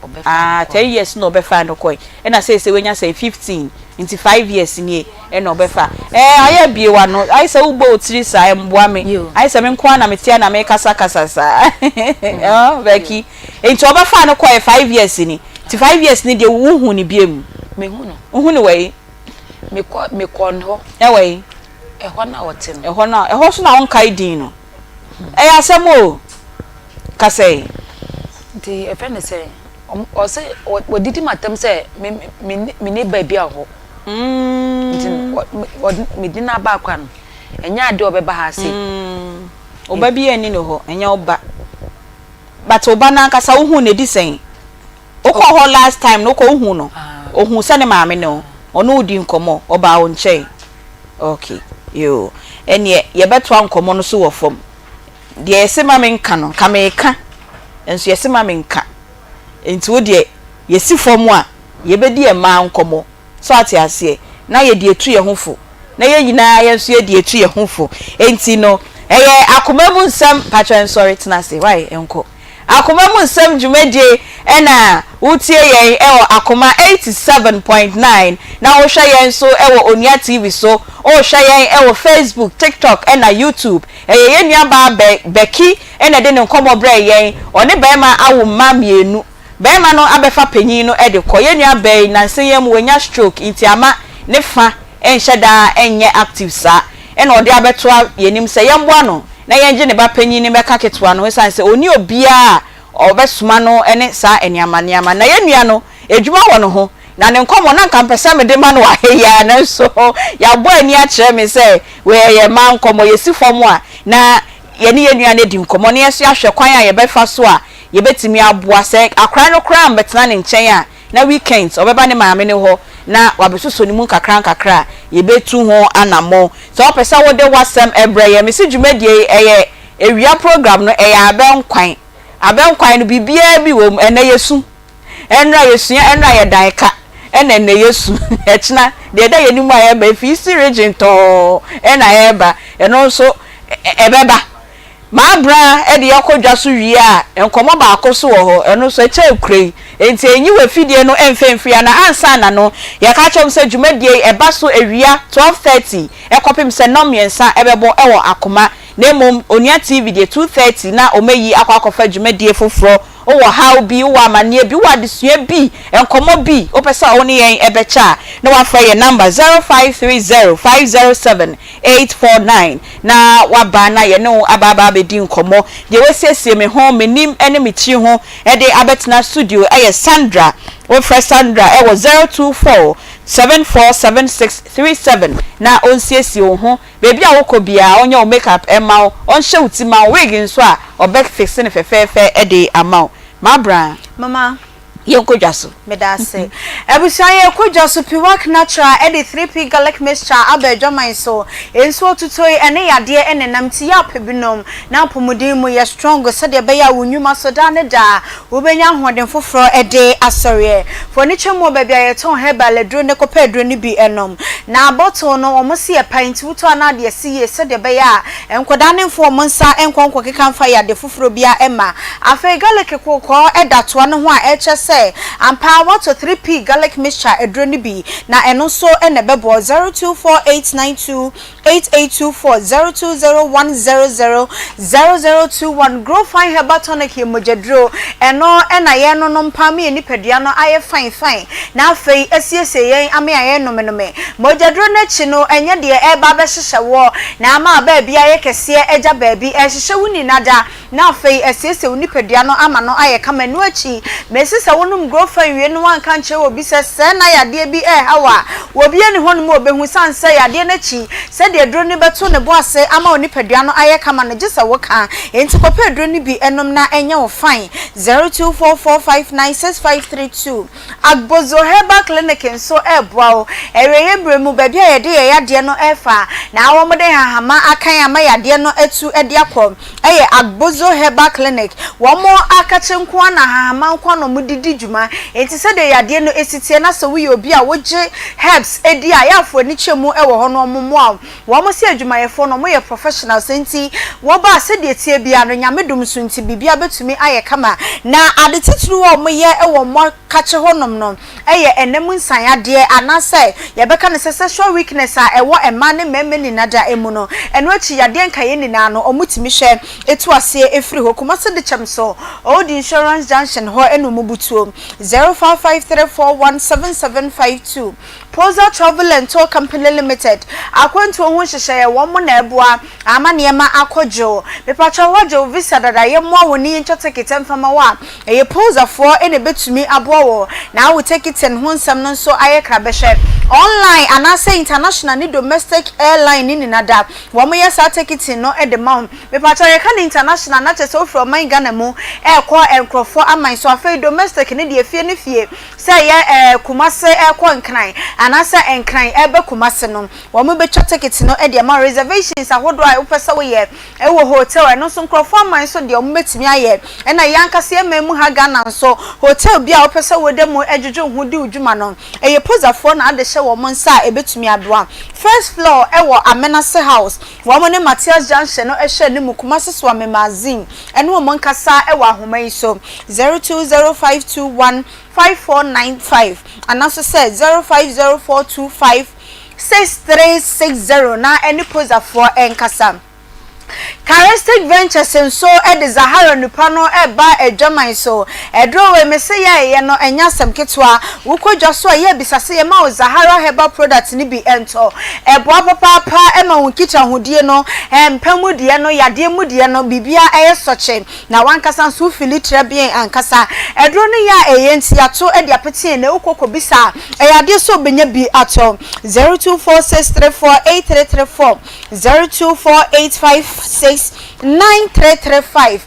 obefa 10 years no obefa no koye e na say wenya say 15 into 5 years ni e na obefa aye biewa no ai say ubo otiri sa mboa me ai say me nko na metia na me kasa sa Becky enti obefa no koye 5 years ni ti 5 years ni de wuhu ni biem me hu no uhu ni we me kon ho we e ho na wote no e ho so na won kai din no asem o kasei di e fe ne say o say odidi matem say me ne ba bia ho me dina ba kwa no enya ade obeba ha se oba bia ni no ho enya oba but oba na kasa uhu ne di sen oko ho last time no ko uhu no ohu se ne maame no ono odi nkomo oba o nche okay yo ene ye beto nkomo no so wo fom de ese maame nka no ka me ka enso ese maame nka enti wo de yesi fom a ye bedi e ma nkomo so ate ase na ye de etu ye hofo na ye nyina ye nso ye de etu ye hofo enti no eye akoma mu nsam patron sorry tenase why enko akoma mu nsam dwumadie ena utie yen ewo akoma 87.9 na wo hwe yen so ewo Onia TV so o hwe yen ewo Facebook TikTok ena YouTube eye nua ba Becky ena de ne nkomo bre yen one bema awo mamienu bema no abefa panyin no e de koye nua be nanse yem wenya stroke intiama ne fa enhyeda enye active sa ena ode abeto yenim se yemboa no na yenje ne ba panyin ne beka ketwa no san se oni obia obesuma no ene sa eniama na yenua no edwuma wo no ho na ne nkomo na nka mpesa me de ma no aheya na so ya bo ani a kire me say we ye ma nkomo yesi fom a na ye ne yenua ne di nkomo ne yeso ahwe kwan a ye befa so a ye betimi aboa say akra no kra mbetena ne nchen a na weekends obeba ne maame ne ho na wabesuso ni mu kakra ye betu ho anamo so opesa wo de wasem ebre ye me si dwumadie eye ewia program no eye abenkwan no bibia bi wom ene yesu enra yesu enra ye danka ene yesu echna de da ye ni mu aye ba fi si region to ena eba eno so ebeba ma bra e de yakodwa so wie a enkomo ba akoso wo ho eno so eche ekrei enti enyi we fidie no emfemfia na ansa na no ye ka chom se dwumadie eba so ewia 12:30 ekopim se nomiensa ebebo ewo Akoma na mom onia TV de 2:30 na omeyi akwakofa dwumadie foforo owo how bi wo amane bi wo adesua bi enkomo bi opesa oni yen ebecha na wafa ye number 0530507849 na waba na ye no ababa bedi nkomo de wesiesie me ho menim ene mechi ho e de abetna studio eye Sandra wo fresh Sandra e wo 024747637 na onsiesie ho bebi a wokobia onye o makeup ema on hye utima wig nso a obek fix ne fefefe e de ama Mabra Mama yenkodwaso medase ebusia yenkodwaso piwak natural e de 3p garlic mixture abedwaman so enso tutoi ene yade enenam ti ya pebinom na pomodin mu ye strong so de be ya wonwuma so da ne da obenya hoden foforo e de asore foniche mu bebia ye ton herbal adro ne kopa adro ne bi enom na bottle no omosi e pint wuto na de siye so de be ya enkoda ne fo monsa enkonko kekanfa ya de foforo bia ema afa garlic kokko e dato no ho a e chese ampa what to 3p garlic mixture edroni bi na eno so ene bebo 0248928824 0201000021 grow fine herbal tonic mojedro eno ena ye no no mpa me ni pedua no aye fine na afei asiese yen ame aye no menome mojedro na chi no enye de e ba be hyehye wo na ama ba bia ye kese eja ba bi e hyehye wuni nada na afei asiese wuni pedua no ama no aye kama no achi mesisa wonum grow fine we no wan kan che obi se na yade bi hawa obi eni honum obehu sanse yade na chi se de adro ni beto ne boase ama oni pedua no aye kama no gisa wo kan enti kopa adro ni bi enom na enye wo fine 0244596532 agbozo herbal clinic nso eboa o eweye bremu baby yade yade no efa na wo mode hahama akan ama yade no etu ede akom eye agbozo herbal clinic wo mo akache nko na hahama nko no mudidi djuma enti se de yade no esitie na so wi obi a woje herbs edi a yafo ni chemu ewo ho no momo a wo mo se adjuma yefo no mo ye professional senti wo ba se de tie bia no nyamedum so nti bibia betumi aye kama na ade titru wo mo ye ewo mo kache honom no eye enem nsan ade anase ye beka ne sexual weakness a ewo ema ne meme ni nada emu no eno achi yade nka ye ni na no omutimi hwe etu ase efri ho kuma se de chemso all the insurance junction ho eno mubutuo 0553417752 Posa Travel and Tour Company Limited akwantu ho hyehye wo mo na eboa amanema akojo mepacha wajo visa dada ye mo awoni ncho ticket mfama wa eye Posa for ene betumi aboa wo na wo ticket ho nsam no so aye krabehwe online anase international ni domestic airline ni nada wo mo ye sa ticket no e de mount mepacha ye kan international na chese from man Ghana mu ekọ enkrofo aman so afei domestic ni de fie ni fie say ye kumase ekọ nkran anasa enkran ebe kumase no wo mo be ticket no e de ma reservations ahodo a upesa wo ye e wo hotel no so nkrofo aman so de o metimi aye e na yankase ememu ha Ghana so hotel bia upesa wo de mu ejuju hu di udwuma no e ye pozafo na ade hye wo mo nsa e betumi adoa first floor e wo Amenase house wo mo ne Matthias Junction no e hye ne mu kumase so amemazin ene wo mo nkasa e wo ahoma yi so 0205215495 and also said 0504256360 na any poser for enkasa Charistic Ventures nso de Zahara nipa no eba edwaman so edro we me say ye no enya sem ketwa wukodwa so ye bisase ye ma Zahara herbal product ni bi ento eboa papa ema won kitchen hodie no empamu de no yade mu de no bibia eye soche na wankasa nso fili trebien ankasa edro no ya eyenti ato de apete na ukoko bisa eyade so benya bi ato 0246348334 0248569335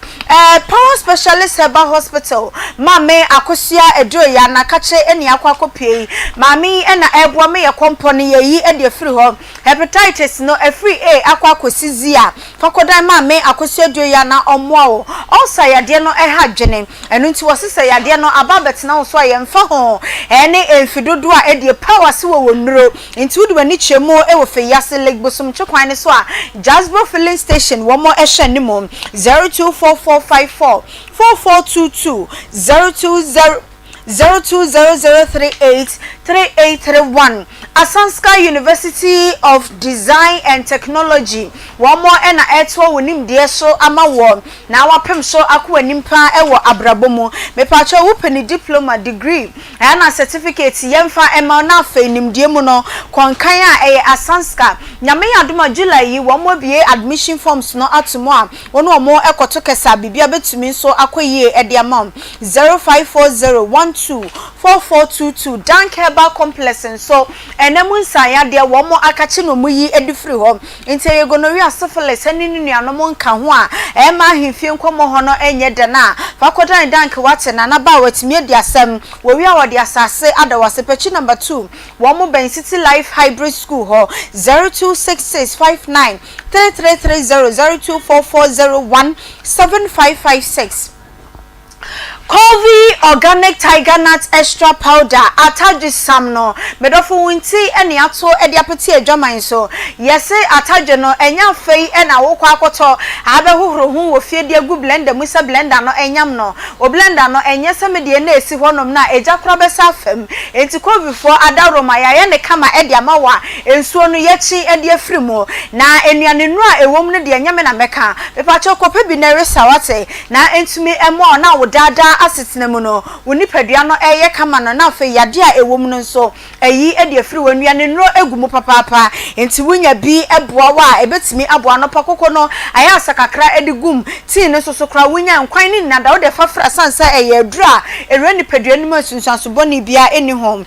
Power Specialist Herbal Hospital mame akosia edro ya na kache eni akwakopie mami ena eboa me ye company ye yi e free ho hepatitis no free a akwakosizia fakodan mame akosia edro ya na omoa o osa yade no ha dwene enu nti wosesa yade no ababet na so ye mfa ho ene emfidodo a edie power se wo nuro nti wudu bani chemu e wo fe yase leg bosum twekwan ne so a Jasper filling station wo mo ehwe ni mo 0244544422 0200383831 Asanska University of Design and Technology one more ena etwo wonim de so ama wo na wapem so akwa nimpa ewo abrabomu me pacho wupeni diploma degree na certificate yemfa ema na afa nimdie mu no konkan a Asanska nyame adoma July yi wo mo bie admission forms no atomo a wono mo ekoto kesa bibia betumi so akoyie ede amount 0540124422 Dank Herbal Complex so enemu nsanya de wo mo akache no muyi edifri ho nte ye gonorrhea syphilis anini nuanom nka ho a ema ahemfie nkomo ho no enye de na fakodan dank wate na ba watimi edi asem wo wi a wode asase adawase pechi number 2 wo mo Ben City Life Hybrid School ho 0266593330 0244017556 Covi Organic Tiger Nut Extra Powder ataji samno medofo winti eni ato edi apeti adwaman so yese ataje no enya fei ena wokọ akoto abe hohoro hu wo fie de agu blender musa blender no enyam no o blender no enye semede na esi honom na eja kora besa afam enti Covi for adaroma ya ne kama edi amawa ensuo no yechi edi afrimo na enuane nu a ewom no de enyame na meka pepacho kope bi na resa wate na entumi emo na wo dada asitena mu no woni padua no eye kama no na afa yade a ewom no nso eyi e de afiri wanuane no egumu papapa enti wunya bi eboa wa ebetimi aboa no pakoko no aya asakakra edigum ti ne soso kra wunya nkwan ni nada wo de fafra sansa eye adura ere ni padua no masunsanso boni bia eni home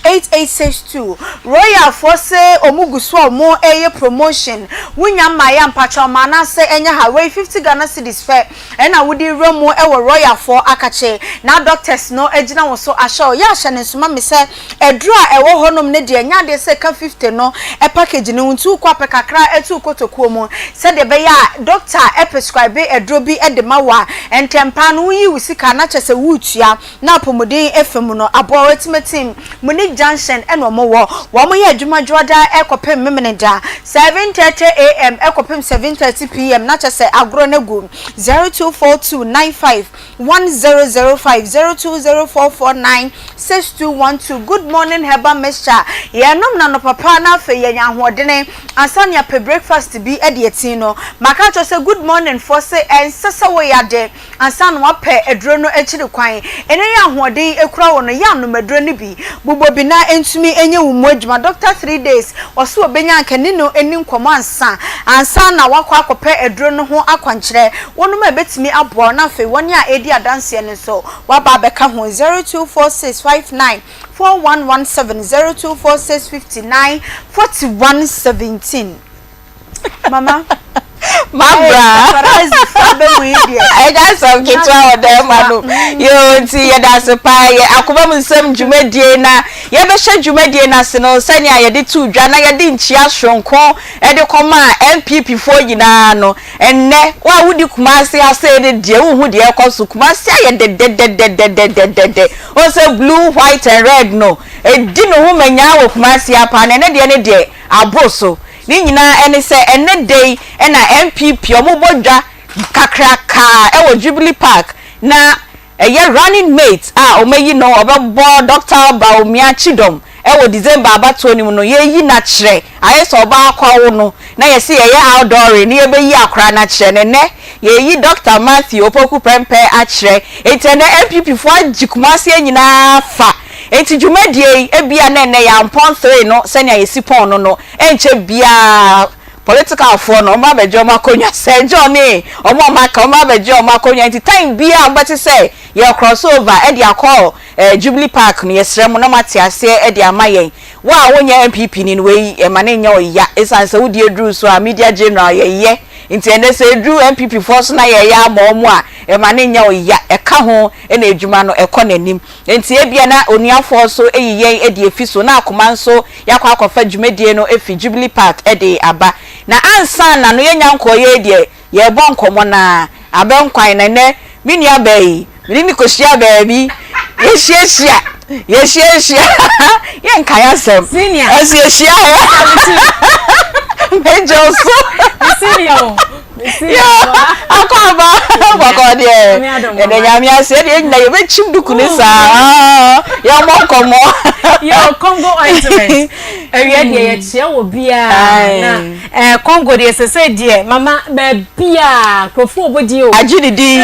0505408862 Royal Force omuguso omo eye promotion wunya maya mpacho manase enya Hawaii 50 Ghana cedis fair ena wudi romo ewo Royal for akache na doctors no ejina wo so asho ya hye ne soma me se edura ewo honom ne de nya de se ka 50 no e package ne ntu kwa pekakra etu kotokuo mu se de be ya doctor e prescribe edro bi e de mawa entempa no yi usika na chese wutua na pomodin efem no abo wetimetim muni junction eno mo wo ye adwuma joda e kopem memeneda 7:30 am e kopem 7:30 pm na chese agro na gu 0242951005 0204496212 Good morning Herbal Mixture ye nom na no papa na fe ye nyahodene ansania pe breakfast bi e de etino maka cho say good morning for say ensesa we yade ansan wa pe edro no ekiri kwan ene yahoden ekura wo no ya no medro ni bi bubo bi na entumi enye wo mu adwuma doctor 3 days oso obenya nkani no eni nkomo ansa na wakwa akopɛ edro no ho akwankyerɛ wonu ma betimi aboa na fe woni a edi adanse ne so waba beka ho 0246594117 0246594117 Mama Mabra I got some kitwa ode manu yo nti ye da se pa ye akoma munsem dwumadie na ye be hye dwumadie na se no sani a ye de tu dwa na ye de nchia hwonko e de koma MPP fo yina no enne wa wudi kumase ase de de wo hu de ekoso kumase aye de o se blue white and red no e di no hu manya wo kumase apa na ne de aboso ni nyina ene se ene day ena MPP omubodwa kakraka ewo Jubilee Park na eye running mate omeyi no obebo Dr. Baumia Chidom wo December abato ni mu no ye yi na kire aye so ba akwa wo no na ye se ye outdoor ni ye be yi akra na kire ne ye yi Dr. Matthew opoku prempe a kire enti na MPP fo agikumase anyina fa enti dwumadie ebia na ne ya mpon 3 no se na ye sipon no enche bia political for no ma bejo makonya se Johnny omo maka ma bejo makonya enti time bia mbati say ye crossover e dia call Jubilee Park no yesrem no mate ase e dia mayen wa wonya MPP ni we e ma ne nya oya esanse wo die dru so a media general ye enti ene se dru MPP force na ye ya ma omo a e ma ne nya oya e ka ho e na edwuma no e konanim enti e bia na oniafo so eyiyen e die fi so na akoma nso yakwa akwafa dwumadie no e fi Jubilee Park e de aba na ansa na no yenya nkoye die ye bo nkomo na abenkwan na ne minia bai mini koshia baabi yeshia ye nkaya sem senior yeshia mejo so senior akaba bakode ene nyame ase de nyina ye bechim duku ne saa ya mokomo yo Congo ointment ewie de ye chia wo bia na Congo de sese de mama be bia krofo obodi o ajinidi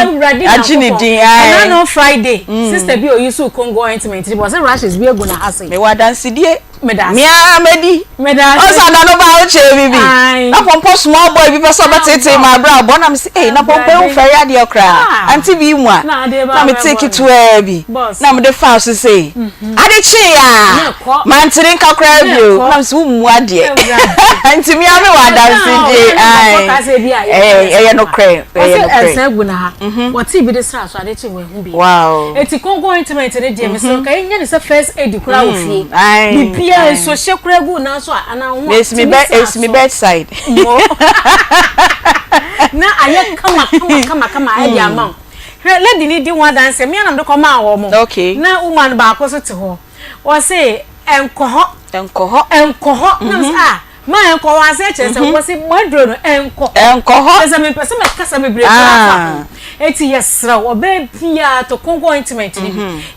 na no Friday sister bi o yusu Congo ointment it was rashes bi egu na hase me wadansidie medas osa na no ba o che bibi na pompo small boy bi person betete my bra bo na me say na pompo e fere ade okra anti bi mu a na me take it to bi na me dey fast say ade chi ya man tiri nkakra bi o na me say mu ade anti mi ame wadansidie ye no kre esa gu na ha what bi dey sra so ade chi we hu bi wow eti Congo ointment dey dey me so ka nya ne say first aid kura wo fie bi so shekura gu na so ana ho it's me bedside na aye kama e dia ma lady ni di one dance me anam de ko ma wo mo okay na woman ba ko so te ho o say enkoho na ma enko wa se che se wo se modro no enkoho se me pese me kasa me bre fa eti yesra obe pia to Congo ointment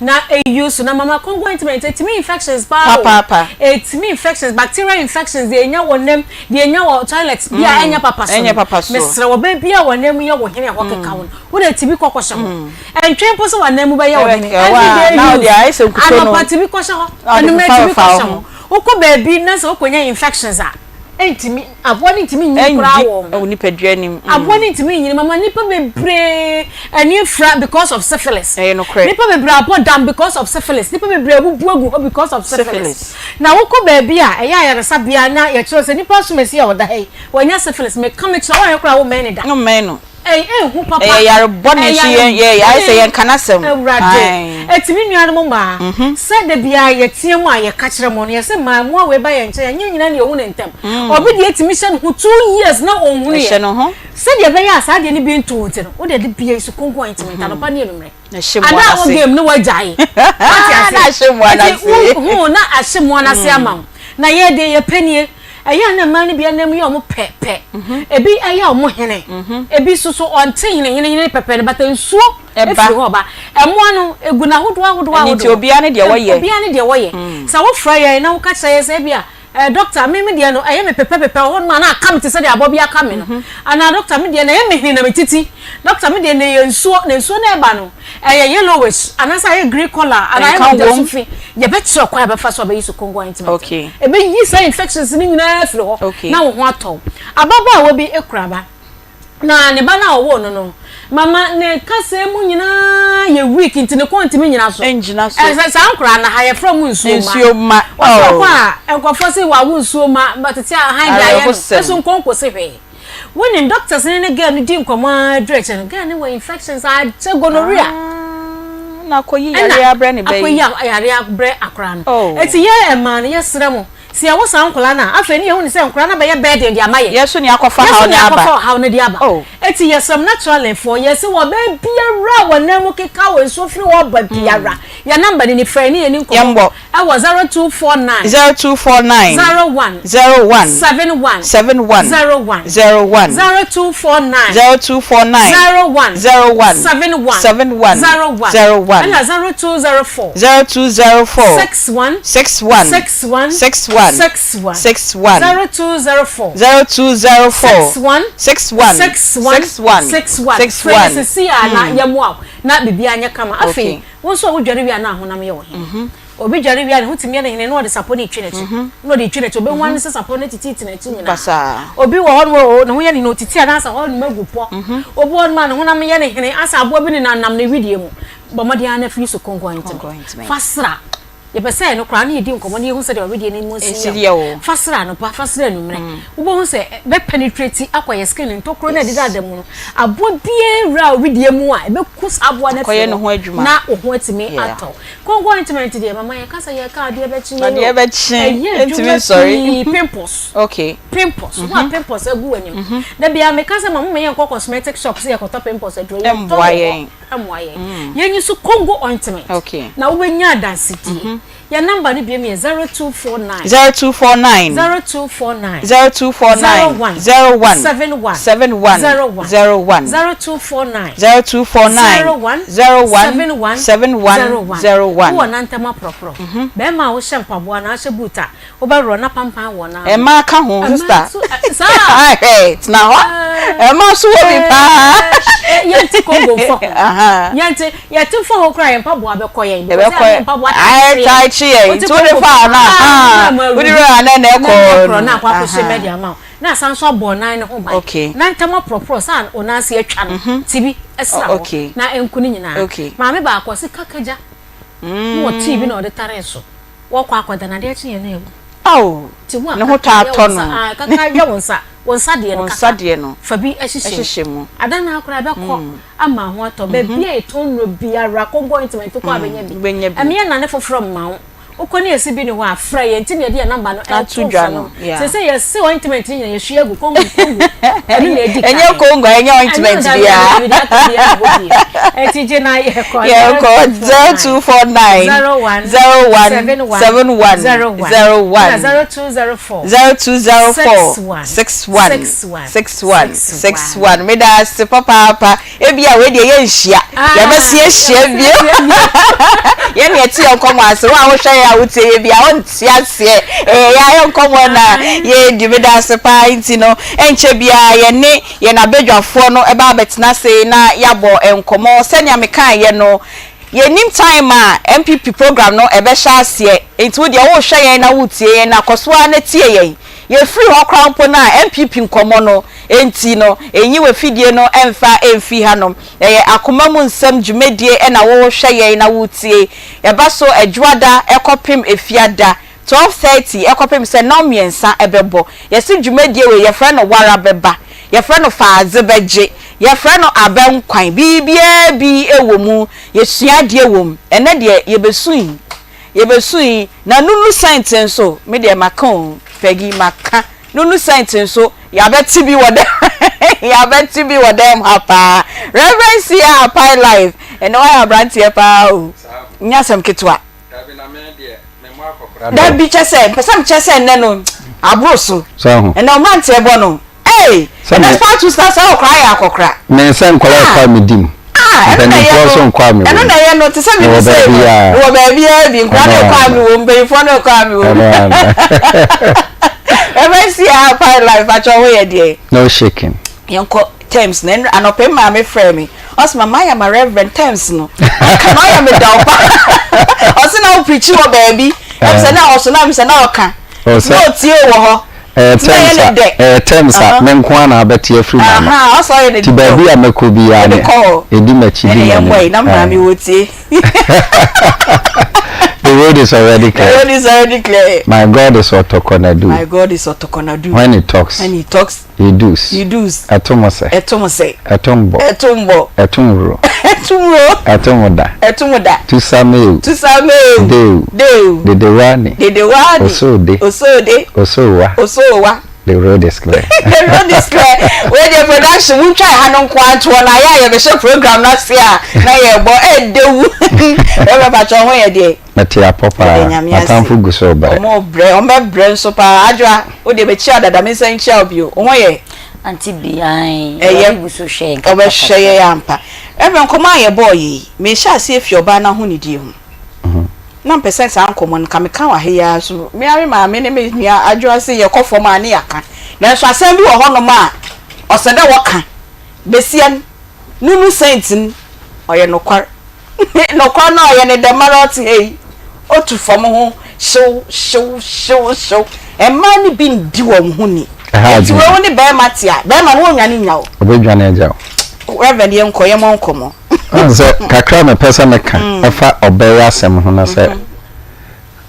na use na mama Congo ointment eti me infections papa eti me infections bacterial infections de enya wonem de enya wo toilet bia enya papa so mesra obe pia wonem ye wo hene ho keka won wo de ti bi kokoshe ho entwen po so wonem ba ye wo hene now they are ise nkuto no ti bi koshe ho anu me ti bi koshe ho uko baby na so konya infections a entimi abone ntimi nyi kura wo nipa duanim abone ntimi nyi mama nipa bebre ani fra because of syphilis nipa bebre abodam because of syphilis nipa bebre abubuagu because of syphilis na woko baby a eya yaresa bia na ye kire se nipa so mesi ya woda hey wanya syphilis me come kire wo kura wo men ni da no men no hu papa yare bone shi ye I say yen kanasem etimi nuanu mo ma se de bia ye tie mu a ye ka kire mo no ye se ma mo we ba ye nche ye nyina ne ohu ne ntem obi de etimi hye no 2 years na onhu ye hye no ho se de be ya sa de ne bi ntu nti no wo de bia su Congo ointment no pa ne emre na hyemwa na se ada game no wajai na hyemwa na se hu na ahyemwa na se ama na ye de ye panie aya na mani bia na mu ye omo pepe ebi aya omo hene ebi susu onte hene pepe ne bata nsuo efi ho ba emo ano egu na hodo ni ti obia ne de wo ye sa wo fra ye na wo ka kire ye se bia doctor me de no aya me pepe ho ma na aka me te se de abobi aka me no ana doctor me de na ye me hene na me titi doctor me de na ye nsuo na eba no yellowish ana sa ye grey color ana ye me de sufi ye be tro kwa be fa so be yiso Congo ointment okay e be yi sa infections ni nyina afri ho na wo ho ato ababa wo bi ekuraba na ne ba na wo no mama ne kase mu nyina ye week ntine kontimi nyina so engina so sa nkura na ha ye from nsuo ma kwa enkofo se wa nsuo ma but ti han da ye so nkonko se hwe when doctors ne girl no di nkoma direction girl ne wa infections a gonorrhea na koyi yare abre ne be akoyi yare abre akra no eti ye ema ne ye sere mo si awosan nkola na afa ni ye hu ni se nkora na be ye bed de amaye yeso ni akofa ha ne aba ha ne di aba eti yesam natural for yes wo be biara wo na mo keka wo so firi wo ba biara ya number ni frɛ ni eni nko e wo 0249 0249 01 01 71 71 01 01 0249 0249 01 01 71 71 01 and 0204 0204 61 61 61 61 61 61 0204 0204 61 61 61 see na yamwa na bibia anya kama afi won so wo dware wi na honam ye wo he obi dware wi na hutimi ne hene no de sapo ne twinechi no de twinechi obi wan se sapo ne titi na chi nyina obi wo ho no ho ye ne no titi na asa ho no magupo obi won ma ne honam ye ne hene asa abo bi ne nam ne widie mu bomode ana free so kongo fasra ye pese no kra na yedi nkomo ne hu se de widie ne mu si fasra no pa fasra no mre wo hu se be penetrate akwaye skin ntokro na dida adamu no abo biera widie mu a be kus abo na koye no ho adwuma na oho atimi ato kongo ointment de mama ye kasa ye ka de be chi entimi sorry pimples okay pimples what pimples agu anim da bia me kasa mama ye nko cosmetic shops ye ko pimples adro ye emboye ye nyi so kongo ointment okay na wo benya density your number ni bi me 0249 0249 0249 0249 01 71 71 01 0249 0249 01 71 01 wo na ntama propro be ma wo shampoo na ahye buta wo ba ro na pampan wo na e ma ka ho sister it's na ho e ma so wo bi pa yanti kongo fo yanti yati fo ho kra yempa bo abekoyen be ko ai chi e to le fa na we dey run na e ko na kwa ko she media ma na sanso bon nan ne ho ba na ntama propro san onase atwa no tibi esra ho na enku ni nyina ma me ba akwose kakaja mo tibi na o de tare so wo kwa akwada na de achi ye na ewu oh ne ho ta to no kakaja wonsa de no fa bi ahihye mu adana akora be ko ama ho ato be bia etonro biara kongo ointment ko abenya bi eme na ne foforo ma wo ukoni esi bi ne ho afra ye ntimi ye de number no atudwa no se ye se ointment ni ye hwe agu kongo eni na edi enye kongo enye ointment bia etije na ye ko 0249 01 0204 61 me da se papa e bia we de ye nhia ye besi ehia bi ye ne eti enkomo ase wa wo hwe ya wote ye bia won ti ase ya enkomo na ye di me da se pa nti no enche bia ye na bedwafo no e ba betina se na yabo enkomo senya me kan ye no ye nim time a MPP program no e be hya ase enti wo de wo hwe ye na wotie ye na kosoa na tie ye ye free ho krampo na MPP nkomo no enti no enyi we fidie no emfa emfi hanom akoma mu nsam dwumedie e na wo hwe ye na wotie ye ba so adwada ekopem efiada 12:30 ekopem se no miensa ebebo ye se dwumedie we ye fra no wara beba ye fra no faaze beje ye fra no abankwan bibia bi ewomu ye suade ewom ene de ye besui na nunu science so me de makon pegi maka nunu science so ya beti bi wo dem hapa reverence ya hapa life ene wa abranti e pa o nyasem ketwa da bi chese pesam chese ne no abroso ene o mante e bo no eh na fa to start so cry akokra me sen kola kwa midim ena ye no te se mi say wo ba bia bi nkwa na kwa mi wo mbe fo na kwa mi wo ever see our life actually we there no shaking yanko terms na anope ma me frɛ me osma ma ya ma reverend terms no kan ya me da opa osi na o preach wo baby em se na oso na me se na oka no tie wo ho terms me nko na abeti afri mama aha oso ye ti baby ameko bi ya ne edi machi bi ya ne na ma me wotie The road is already clear. The road is already clear. My God is Otokonadu. My God is Otokonadu. When he talks, he does. He does. Atomose. Atombo. Atumro. Atomoda. Tusameu. Deu. Dedewani. Osode. Osowa. The road is clear. The road is clear. Where media production we try hanon kwanto na ya be show program na se a na ye bo edewu e ba cho ho ye de metia popa atamfu guso ba omo bre so pa adwa o de be chi adada me san chi obio omo ye Aunty Bea ye guso she o be hye ye ampa ebe nkoma ye boy yi me sha se efi oba na ho ni di hu na percent an common kameka wa he ya so me ari ma me ne me nia adwa se ye kofo ma ne yaka na so asem bi wo ho no ma osede wo ka besian nunu sentin oye nokwar nokwar na oye ne de marot hey otu fom ho show e ma ni bi ndi wo ho ni ti wo ni be matia be ma no nwa ni nyawo obedwane aja reverend ye nkoye mo nkomo anze kakra me pesa meka efa obeya asem ho na se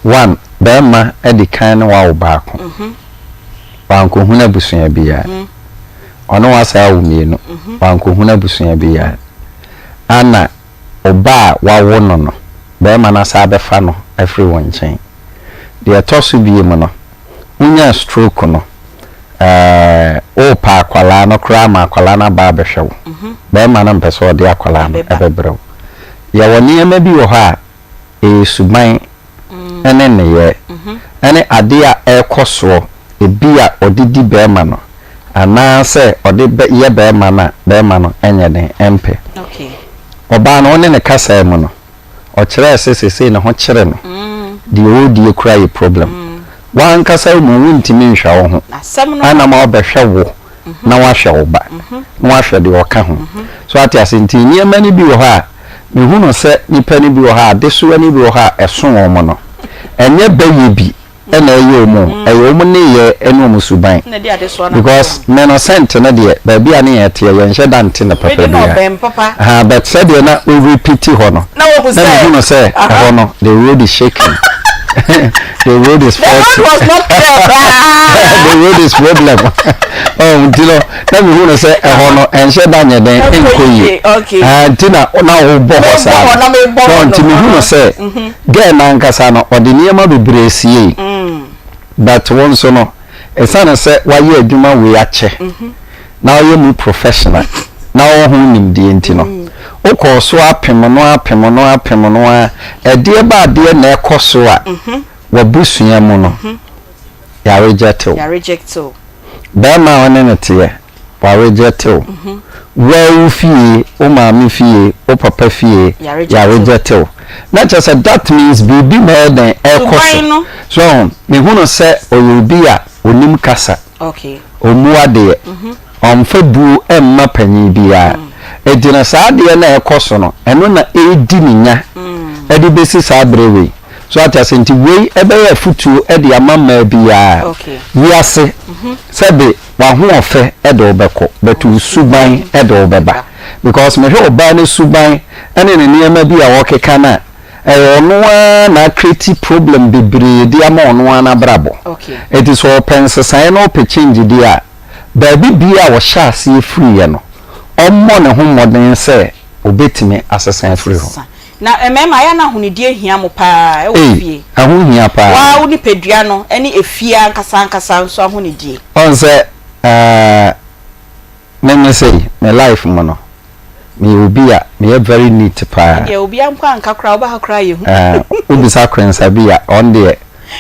one be ma edikan wa wo baako banko huna busuya biya ono wasa wo mienu banko huna busuya biya ana oba wa wo no be ma na sa be fa no afri won chen de atosu biye mo no unya stroke no o pa akwala no kra ma akwala na ba be hwewo be ma na mpeso de akwala no ebebrew ya woni ema bi wo ha e suban ene ne ye ene ade a ekoso ebi a odidi be ma no ana se ode be ye be ma no enye den empe okay oba no ne kasa mu no o kire sesese ne ho kire no di o di kura ye problem wan kasa mu ntimi nhwa wo ho ana ma obehwe wo na wa hwe wo ba na wa hwe de wo ka ho so ati asenti ni emani bi wo ha me hu no se nipa ni bi wo ha de so ani bi wo ha eso wo mo no enye baye bi ena ye omo ne ye enu mu suban because men no sent na de ba bia ne ye te ye nhye dante na papa bia ha but said you na we repeat ho no na hu no se ho no the road is shaking the road is faulty. The road was not clear. The road is problem. Oh, Dilo, let me want to say, and share down your day. Okay. And Tina, now, boss, don't tell me who say, get Nankasano or the Niama be bracy. But once or no, a son said, why you do my way at che. Now you're professional. Now, who named the Intino. Oko so apemo e de ba de na ekoso a wa busua mu no ya rejecto ba ma wona nete wa rejecto wa fie o ma mi fie o papa fie ya rejecto na just that means be more than ekoso so me hu no se oyobi a onim kasa okay omu ade omfa bu emma panyi bia edina saade na ekoso no eno na edi ninya edi besi sabrewe so atasenti wei ebe ya futu edi amama bia wiase sebe wa ho ofe edo beko betu suban edo beba because me hwe oba ne suban ene ne niam bia wo keka na ono na create problem bebre di ama ono na brabo it is all pensa no pe change dia baby bia wo sha ase free ye no omo ne ho modern se obetime asesan free ho na emema ya na hunidie hia mo pa e wo fie ahu hia pa wa uni pedua no ene efia nkasa nso ahunidie on se me say my life mo no me obi a me very neat pa ye obi ampa nkakra oba hakra ye hu obi sakrensa bia on there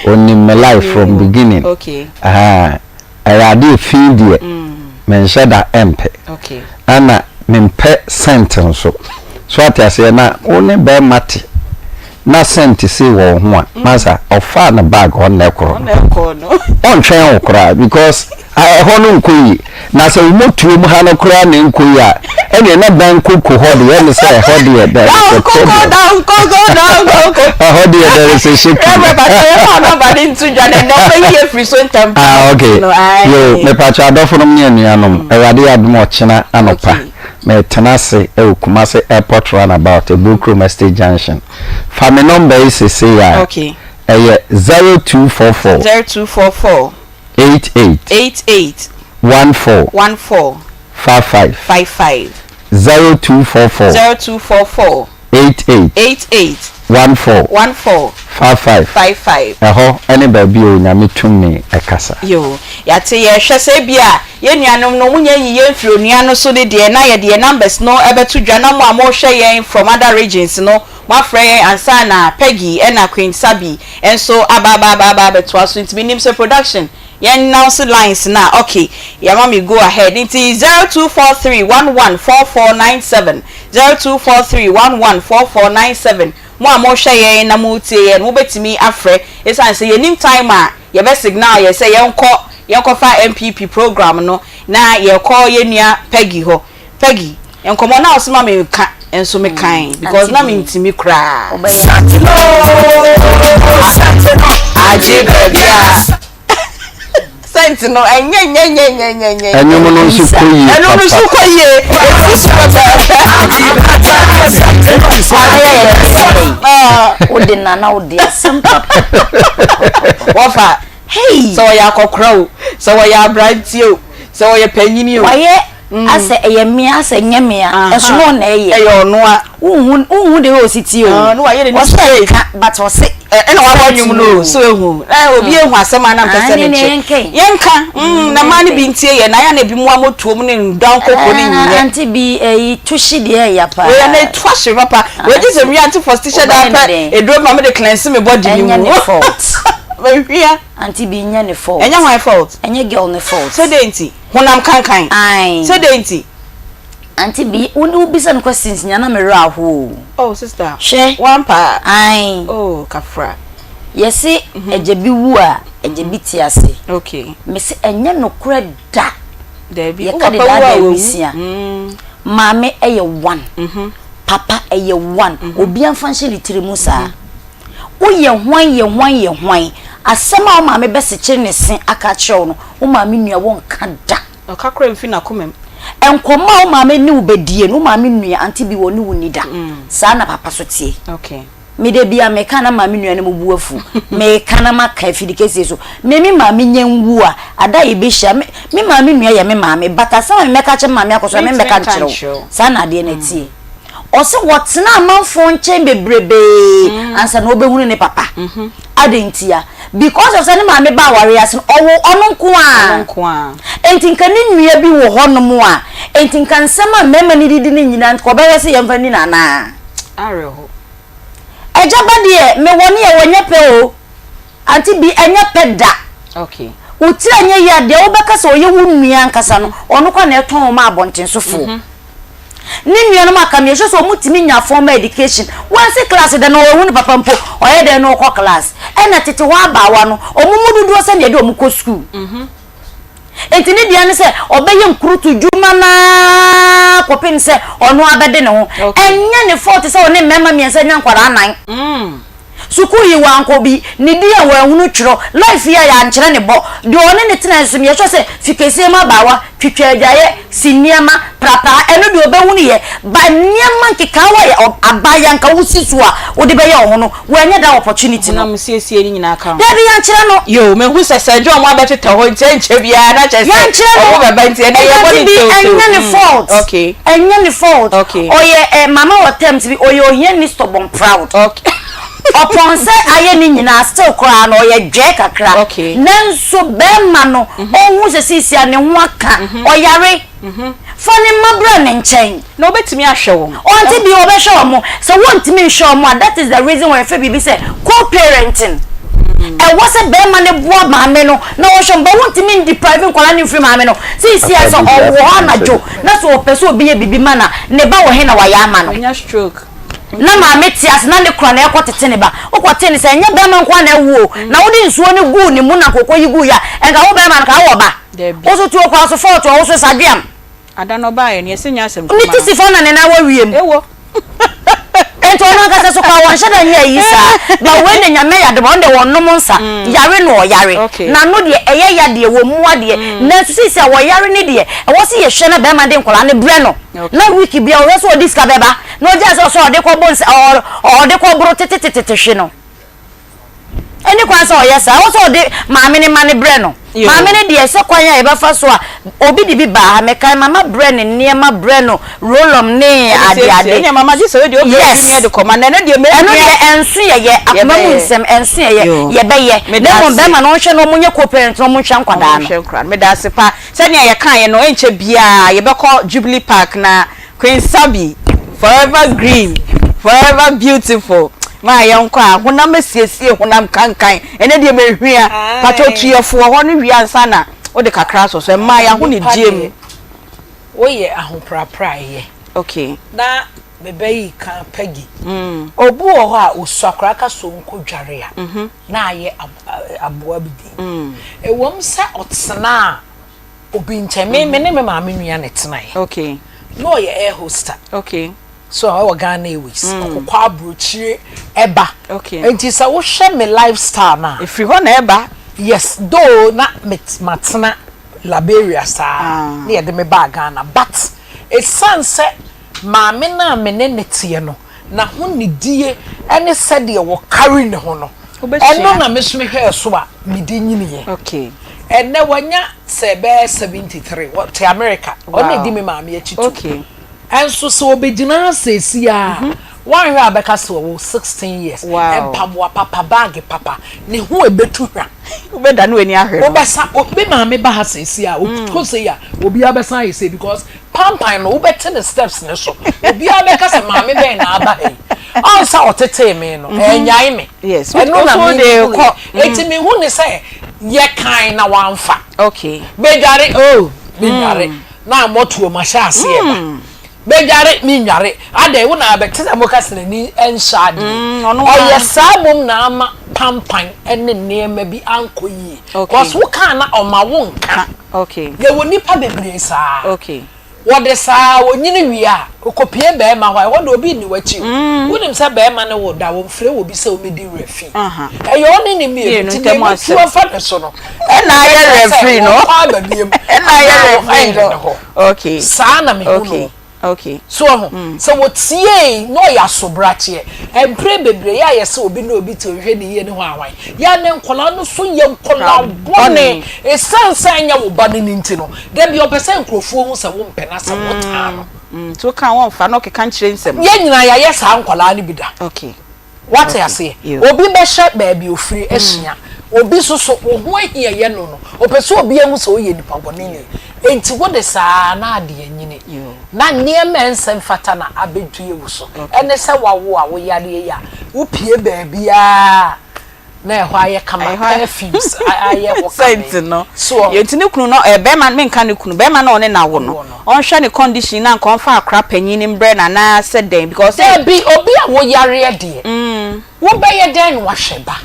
on my life from beginning okay I had feel there men shada empe okay ana mempe sentence so atiase na one be mate na sentence wo ho a masa ofa na bag on na ekoro no on twen okora because I hono nkoyi na se motuo mu ha no kora na nkoyi a ene na ban koko ho de ene se ho de there down ho de there is a shake okay yo me pa cha do fonom ne anuanom ewade adom ochena anopa me tenase e Kumasi airport runabout Ebukrom State Junction family number is say ya okay 0244 88 14 55 0244 88 14 55 eho ene ba bi o nyame tumi ekasa yo yate ye hwese bia ye nuanom no munya yiye mfiri onuano so de na ye de numbers no ebetu dwana mo amhwe yen from other regions no mafre yen ansa na Peggy ena Queen Sabi enso aba beto aso ntimi nim se production yen announce lines na okay ya mami go ahead into 0243114497 0243114497 mo amhwe yen na mo tie yen mo betimi afre esan se yenim time a ye be signal ye say yenko fa MPP program no na ye call ye nua Peggy ho Peggy enko mo na osema me ka enso me kan because na me ntimi kra Santino aje bebia Santino enye enyo mo no sukoyi eno no sukoyi Odina na odia simple. Wafa Hey, so ya kokro so ya brantio so ya panyini o waye ase eyemi ase nyemia eso no na eye eyo no a unhu de o siti o no waye de ni but o se ena wa banyum no so ehu obi ehu asema na mpese ne che yenka na mani bi ntie ye na ya na bi mu amotuom ne ndan kokko ne nyiye Aunty Bea tushi de ya pa we na twashi papa we just we anti for station da pa edro ma me de cleanse me body ni mu fault Maria Aunty Bea nya ne fault enya my fault enya girl ne fault so denti honam kankan ai so denti Aunty Bea unu bisa no questions nya na me ra ho oh sister she one pa ai oh kafra yesi ejebi wu a ejebi ti ase okay me se enya no kura da there be ye ka de da bisia mame eye 1 papa eye 1 obi amfa nche litirimu sa wo ye hwan asema o mame bese kire ne sen aka kire no o mame nua won ka da o kakra mfi na komem enkoma o mame ni ubedie no mame nua Aunty Bea woni woni da sa na papa so tie okay me de bia me kana mame nua ne mubu afu me kana maka fidikese so me mame nyanwu a ada ye be hia me mame nua ye me mame bata sama me meka che mame akoso me meka kire sa na de na tie ose wotena amanfo nchen bebrebe ansa na obehunu ne papa adentia because of say ne mame ba ware asen owo ononko a entinka ni nua bi wo honom a entinka nsema mema ni didi ni nyina ko be se yemfa ni nana areho ejaba de me woni ye wonya pe o Aunty Bea enya pe da okay uti anya ya de wo beka se oye wu nua nkasa no ono kwa na eton ma abonten sofo ni nua no maka me so mutimi nya formal education once class de no wo papa mpo oye de no ko class ena tete wa ba wa no omumududu se de omuko school entini dia ne se obeye nkrutu juma na kopin se ono abede ne ho enya ne fault se one mema miensa nya nkwara anan suku yi wanko bi ni dia wa hunu twiro life ya nkyere ne bo de one ne tena nsum ye so se fikese ma bawa twitwa agyaye siniema prapa eno de obehunu ye ba niema nkekawa ye abaya nka wusisu a ode be ye hono wanya da opportunity na msiesie ni nyina aka da bi ya nkyere no yo me hu sese jo mo abeteta ho nche bia na chese ya nkyere o baba ntie na ye body to enya ne fault okay enya ne fault okay oye mama wotem bi oye ohie ni stubborn proud okay upon say aye ni nyina still cry no ye dwe kakra okay nanso bema no ohun se sisia ne ho aka oyare fani mabra ne nchen no betimi ahwe wo Aunty Bea obehwe wo so wontimi nhwe wo that is the reason why fe bibi say co-parenting e wase bema ne boa maame no na wo hwe mba wontimi deprive nkwala ne free maame no sisia so owo anajo na so opeso obi ye bibi mana ne ba wo he na wa ya ma no nya stroke na maame tias na ne kura na ekotete ne ba okote ne se nya be ma nkwa na ewu na wodi nsuo ne gu ne mu na kokko yi gu ya enka wo be ma nka wo ba wo tu okwa so fort wo so sadwam ada no ba ye ne se nya asem ni ti sifo na ne na wa wiem ewo ento na ka se so kwa won hye da nya yi sa ba we ne nya me ya de bo nde won nom nsa yare no yare na no de eye ya de wo mu ade na so sisi wo yare ne de e wo se ye hwe na be ma de nkola ne bre no na wiki bia wo so diska beba no ja so de ko bon o de ko bro tete hwe no Any kwan so yes I also de maame ne mane bre no maame ne de se kwan ya e ba fa so a obi de bi ba ha me kan mama bre ne niema bre no rolom ne ade nya mama ji so de obi ne de koma na de me eno de ensu ye akoma mu nsem ensu ye be ye ne mo be ma no hwe no munye co-parent no mo hwe nkwada no me da se pa se ne ye kan ye no enche bia ye be call Jubilee Park na Queen Sabi forever green forever beautiful ma yonko a honam asiesie honam kankan ene de mehwia pato tuefo ho no wi ansa na o de kakra so so ma ya ho ne diem wo ye ahoprapra ye okay na bebe yi kan pegi obu wo ho a osakra ka so nkodware a na aye aboa bidi ewom se otsena obi ncheme me ne me ma menua ne tena ye okay no ye air hoster okay so I was Ghana Airways. Okwa brochi eba. Okay. Enti sa wo hwe me lifestyle na. If you want eba. Yes, though na matena Liberia sa. Na ye de me ba Ghana, but it sense maame na me ne netie no. Na ho ne die ene said ye wo carry ne ho no. Eno na me so me hwe so a me di nyini ye. Okay. Ene wanya sebe 73 what America. Ona di me maame achitu. Okay. And so obedina says ya one year abeka so 16 years wow. Empamwa papa bag papa ne ho ebetu hwa ubeda no ani ahwe obesa obi ma me ba ha says ya o say ya obi abesa you say because pampan no ubete the steps ne so obi abeka se ma me ben na aba e ansa otete me no enyan me yes no na me de ko enti me hu ne say ye kan na wanfa okay bejare oh bejare na moto ma sha ase e ba bejare mi nware ade wo na abetese mokasene ni enshade oye sabum na ama pampan ene neema bi ankoyi cause wo kan na omawo nka okay ye woni pa bebre sa okay wo de sa wonyini wi a okopie be ma hwa wo de obi ni wachi wonim sa be ma ne wo da wo mfre wo bi se o medi refi eyo oni ni mi e ti dem tuwa fa ne so no na ye refi no na ye refi no okay sa na me hu okay so so what tie no ya sobrache empre bebre ya yese obi na obi te ohwe ni ye ne ho awan ya ne nkola no so ye nkola bone esansan nya wo ba ne nti no de bi opese nkrofo hu se wo mpena se wo ta no so kan won fa no ke kan kire nsem ye nyina ya yesa nkola ne bi da okay what ya say obi be hye ba bi ofiri ahia obi so wo ho ahia ye no no opese obi ehu se o ye nipa bone ni enti wo de saa na ade anyine na niema ensem fata na abedue wo so ene se wawo a wo yare ya wo pie ba bia na ehwa aye kama perfumes aye wo kama no so yenti ne kunu no be man me nka ne kunu be man na one na wo no on hwe ne condition na nka on fa akra panyin ni mbre na na se den because there be obi a wo yare de wo be ye den wa hweba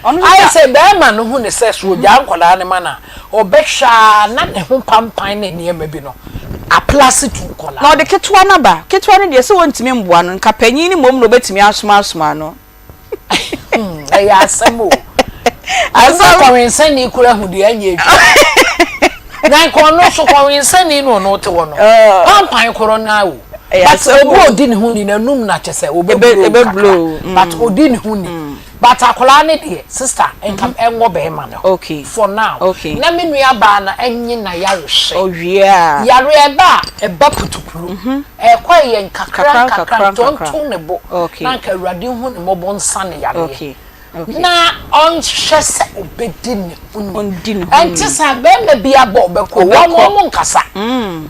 I say be man no hu ne se so ja nkola ne mana obehwa na ne ho pampan ne niema bi no aplasi tu nkola na de ketwa na ba ketwa ne de se wontimi mboa no nka panyin ni mom no betimi asoma no ya asemo asa kwense ni kura hu de anya edu na ko no so kwense ni no te wo no pampan koro na wo but obo odi ne hu ni na num na chese obo blow but odi ne hu ni but akola ne de sister enkam enwo be ma no okay for now okay na menu ya ba na enyi na yarehwe owia yare eba putukuru kwa ye nkakra tonto ne bo na nka awrade hu ne mobo nsa ne yare okay na on hwese obedi ne unu antisa be me bia bo be ko wo mo nkasa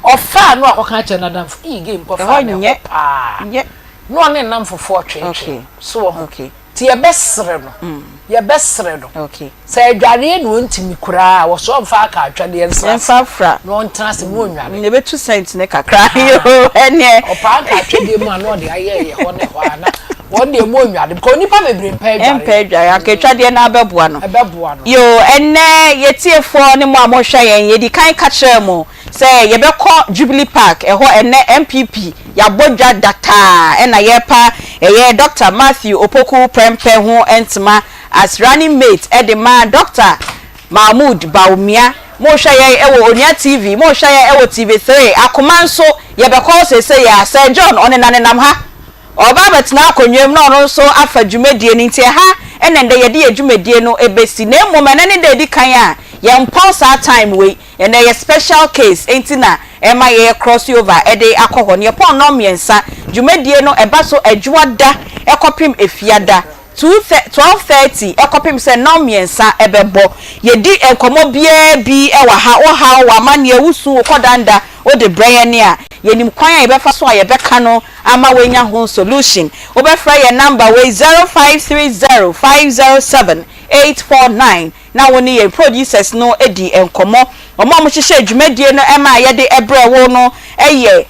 ofa no akoka che na damfo e game ko fa ne nye no ne namfofo twetwe so okay ti ye besre no ye besre no okay se adware no ntimi kura wo so mfa aka atwade ensa fra no ntra se mo nware ne be 2 cents ne kakra yo ene opa aka atwade mu ano de aye ye ho ne ho ana won de mo nwade ko nipa bebre mpa adware aketwade na abeboa no yo ene yetiefo ne mo amohwa yen ye di kan ka kire mo se ye be ko Jubilee Park eho ene MPP ya bodwa data ena ye pa ye Dr. Matthew Opoku Prempe ho entma as running mate edema Dr. Mahmoud Baumia mo hwa ye ewo Onia TV mo hwa ye ewo TV3 Akoma nso ye be ko se ya Sir John one nanenam ha oba betina akonwem na ono nso afa dwumadie ni ntie ha ene nde ye de adwumadie no ebesi na emom na ne de di kan a ye pause our time we ene ye special case enti na ema ye cross over ede akọhọ ne pon no miensa dwumadie no eba so adwuada ekopim efiada 12:30 ekopim se no miensa ebebo ye di enkomo bia bi ewa ha wa mane awusu kodanda o de brain ne a yenim kwan a ye befa so a ye beka no ama wenya ho solution o be fra ye number we 0530507849 na woni ye producers no edi enkomo omo mo hihye adwumadie no ema ye de ebre wo no eye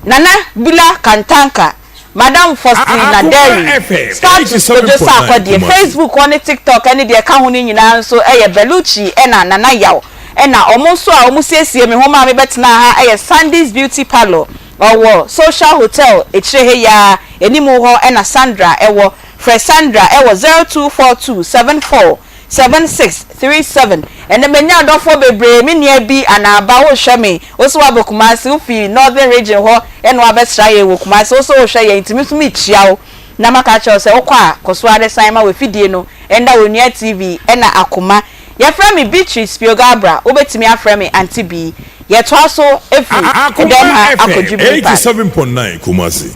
Nana Bila Kantanka Madam Faustina Derry start to produce akwadie Facebook on TikTok any de ka ho ni nyina so eye Beluchi ena Nana Yaw ena omo so a omo siesie me ho ma me betena ha eye Sunday's Beauty Parlor owo Social Hotel echihe ya enimu ho ena Sandra ewo Fre Sandra ewo 0242747637 ene menya adofo bebre me nia bi anaba wo hweme oso abokumase ufi northern region ho eno abesra ye wokumase oso wo hwe ye ntimi so mi chiawo na maka cha se okwa koso ade san ma we fidie no enda wonua TV ena Akoma ye fra me Beatrice Piogabra obetimi afra me Aunty Bea ye to aso efi dem ha akodwubi 87.9 Kumasi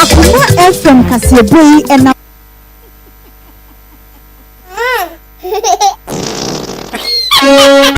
Akoma FM kasebei ena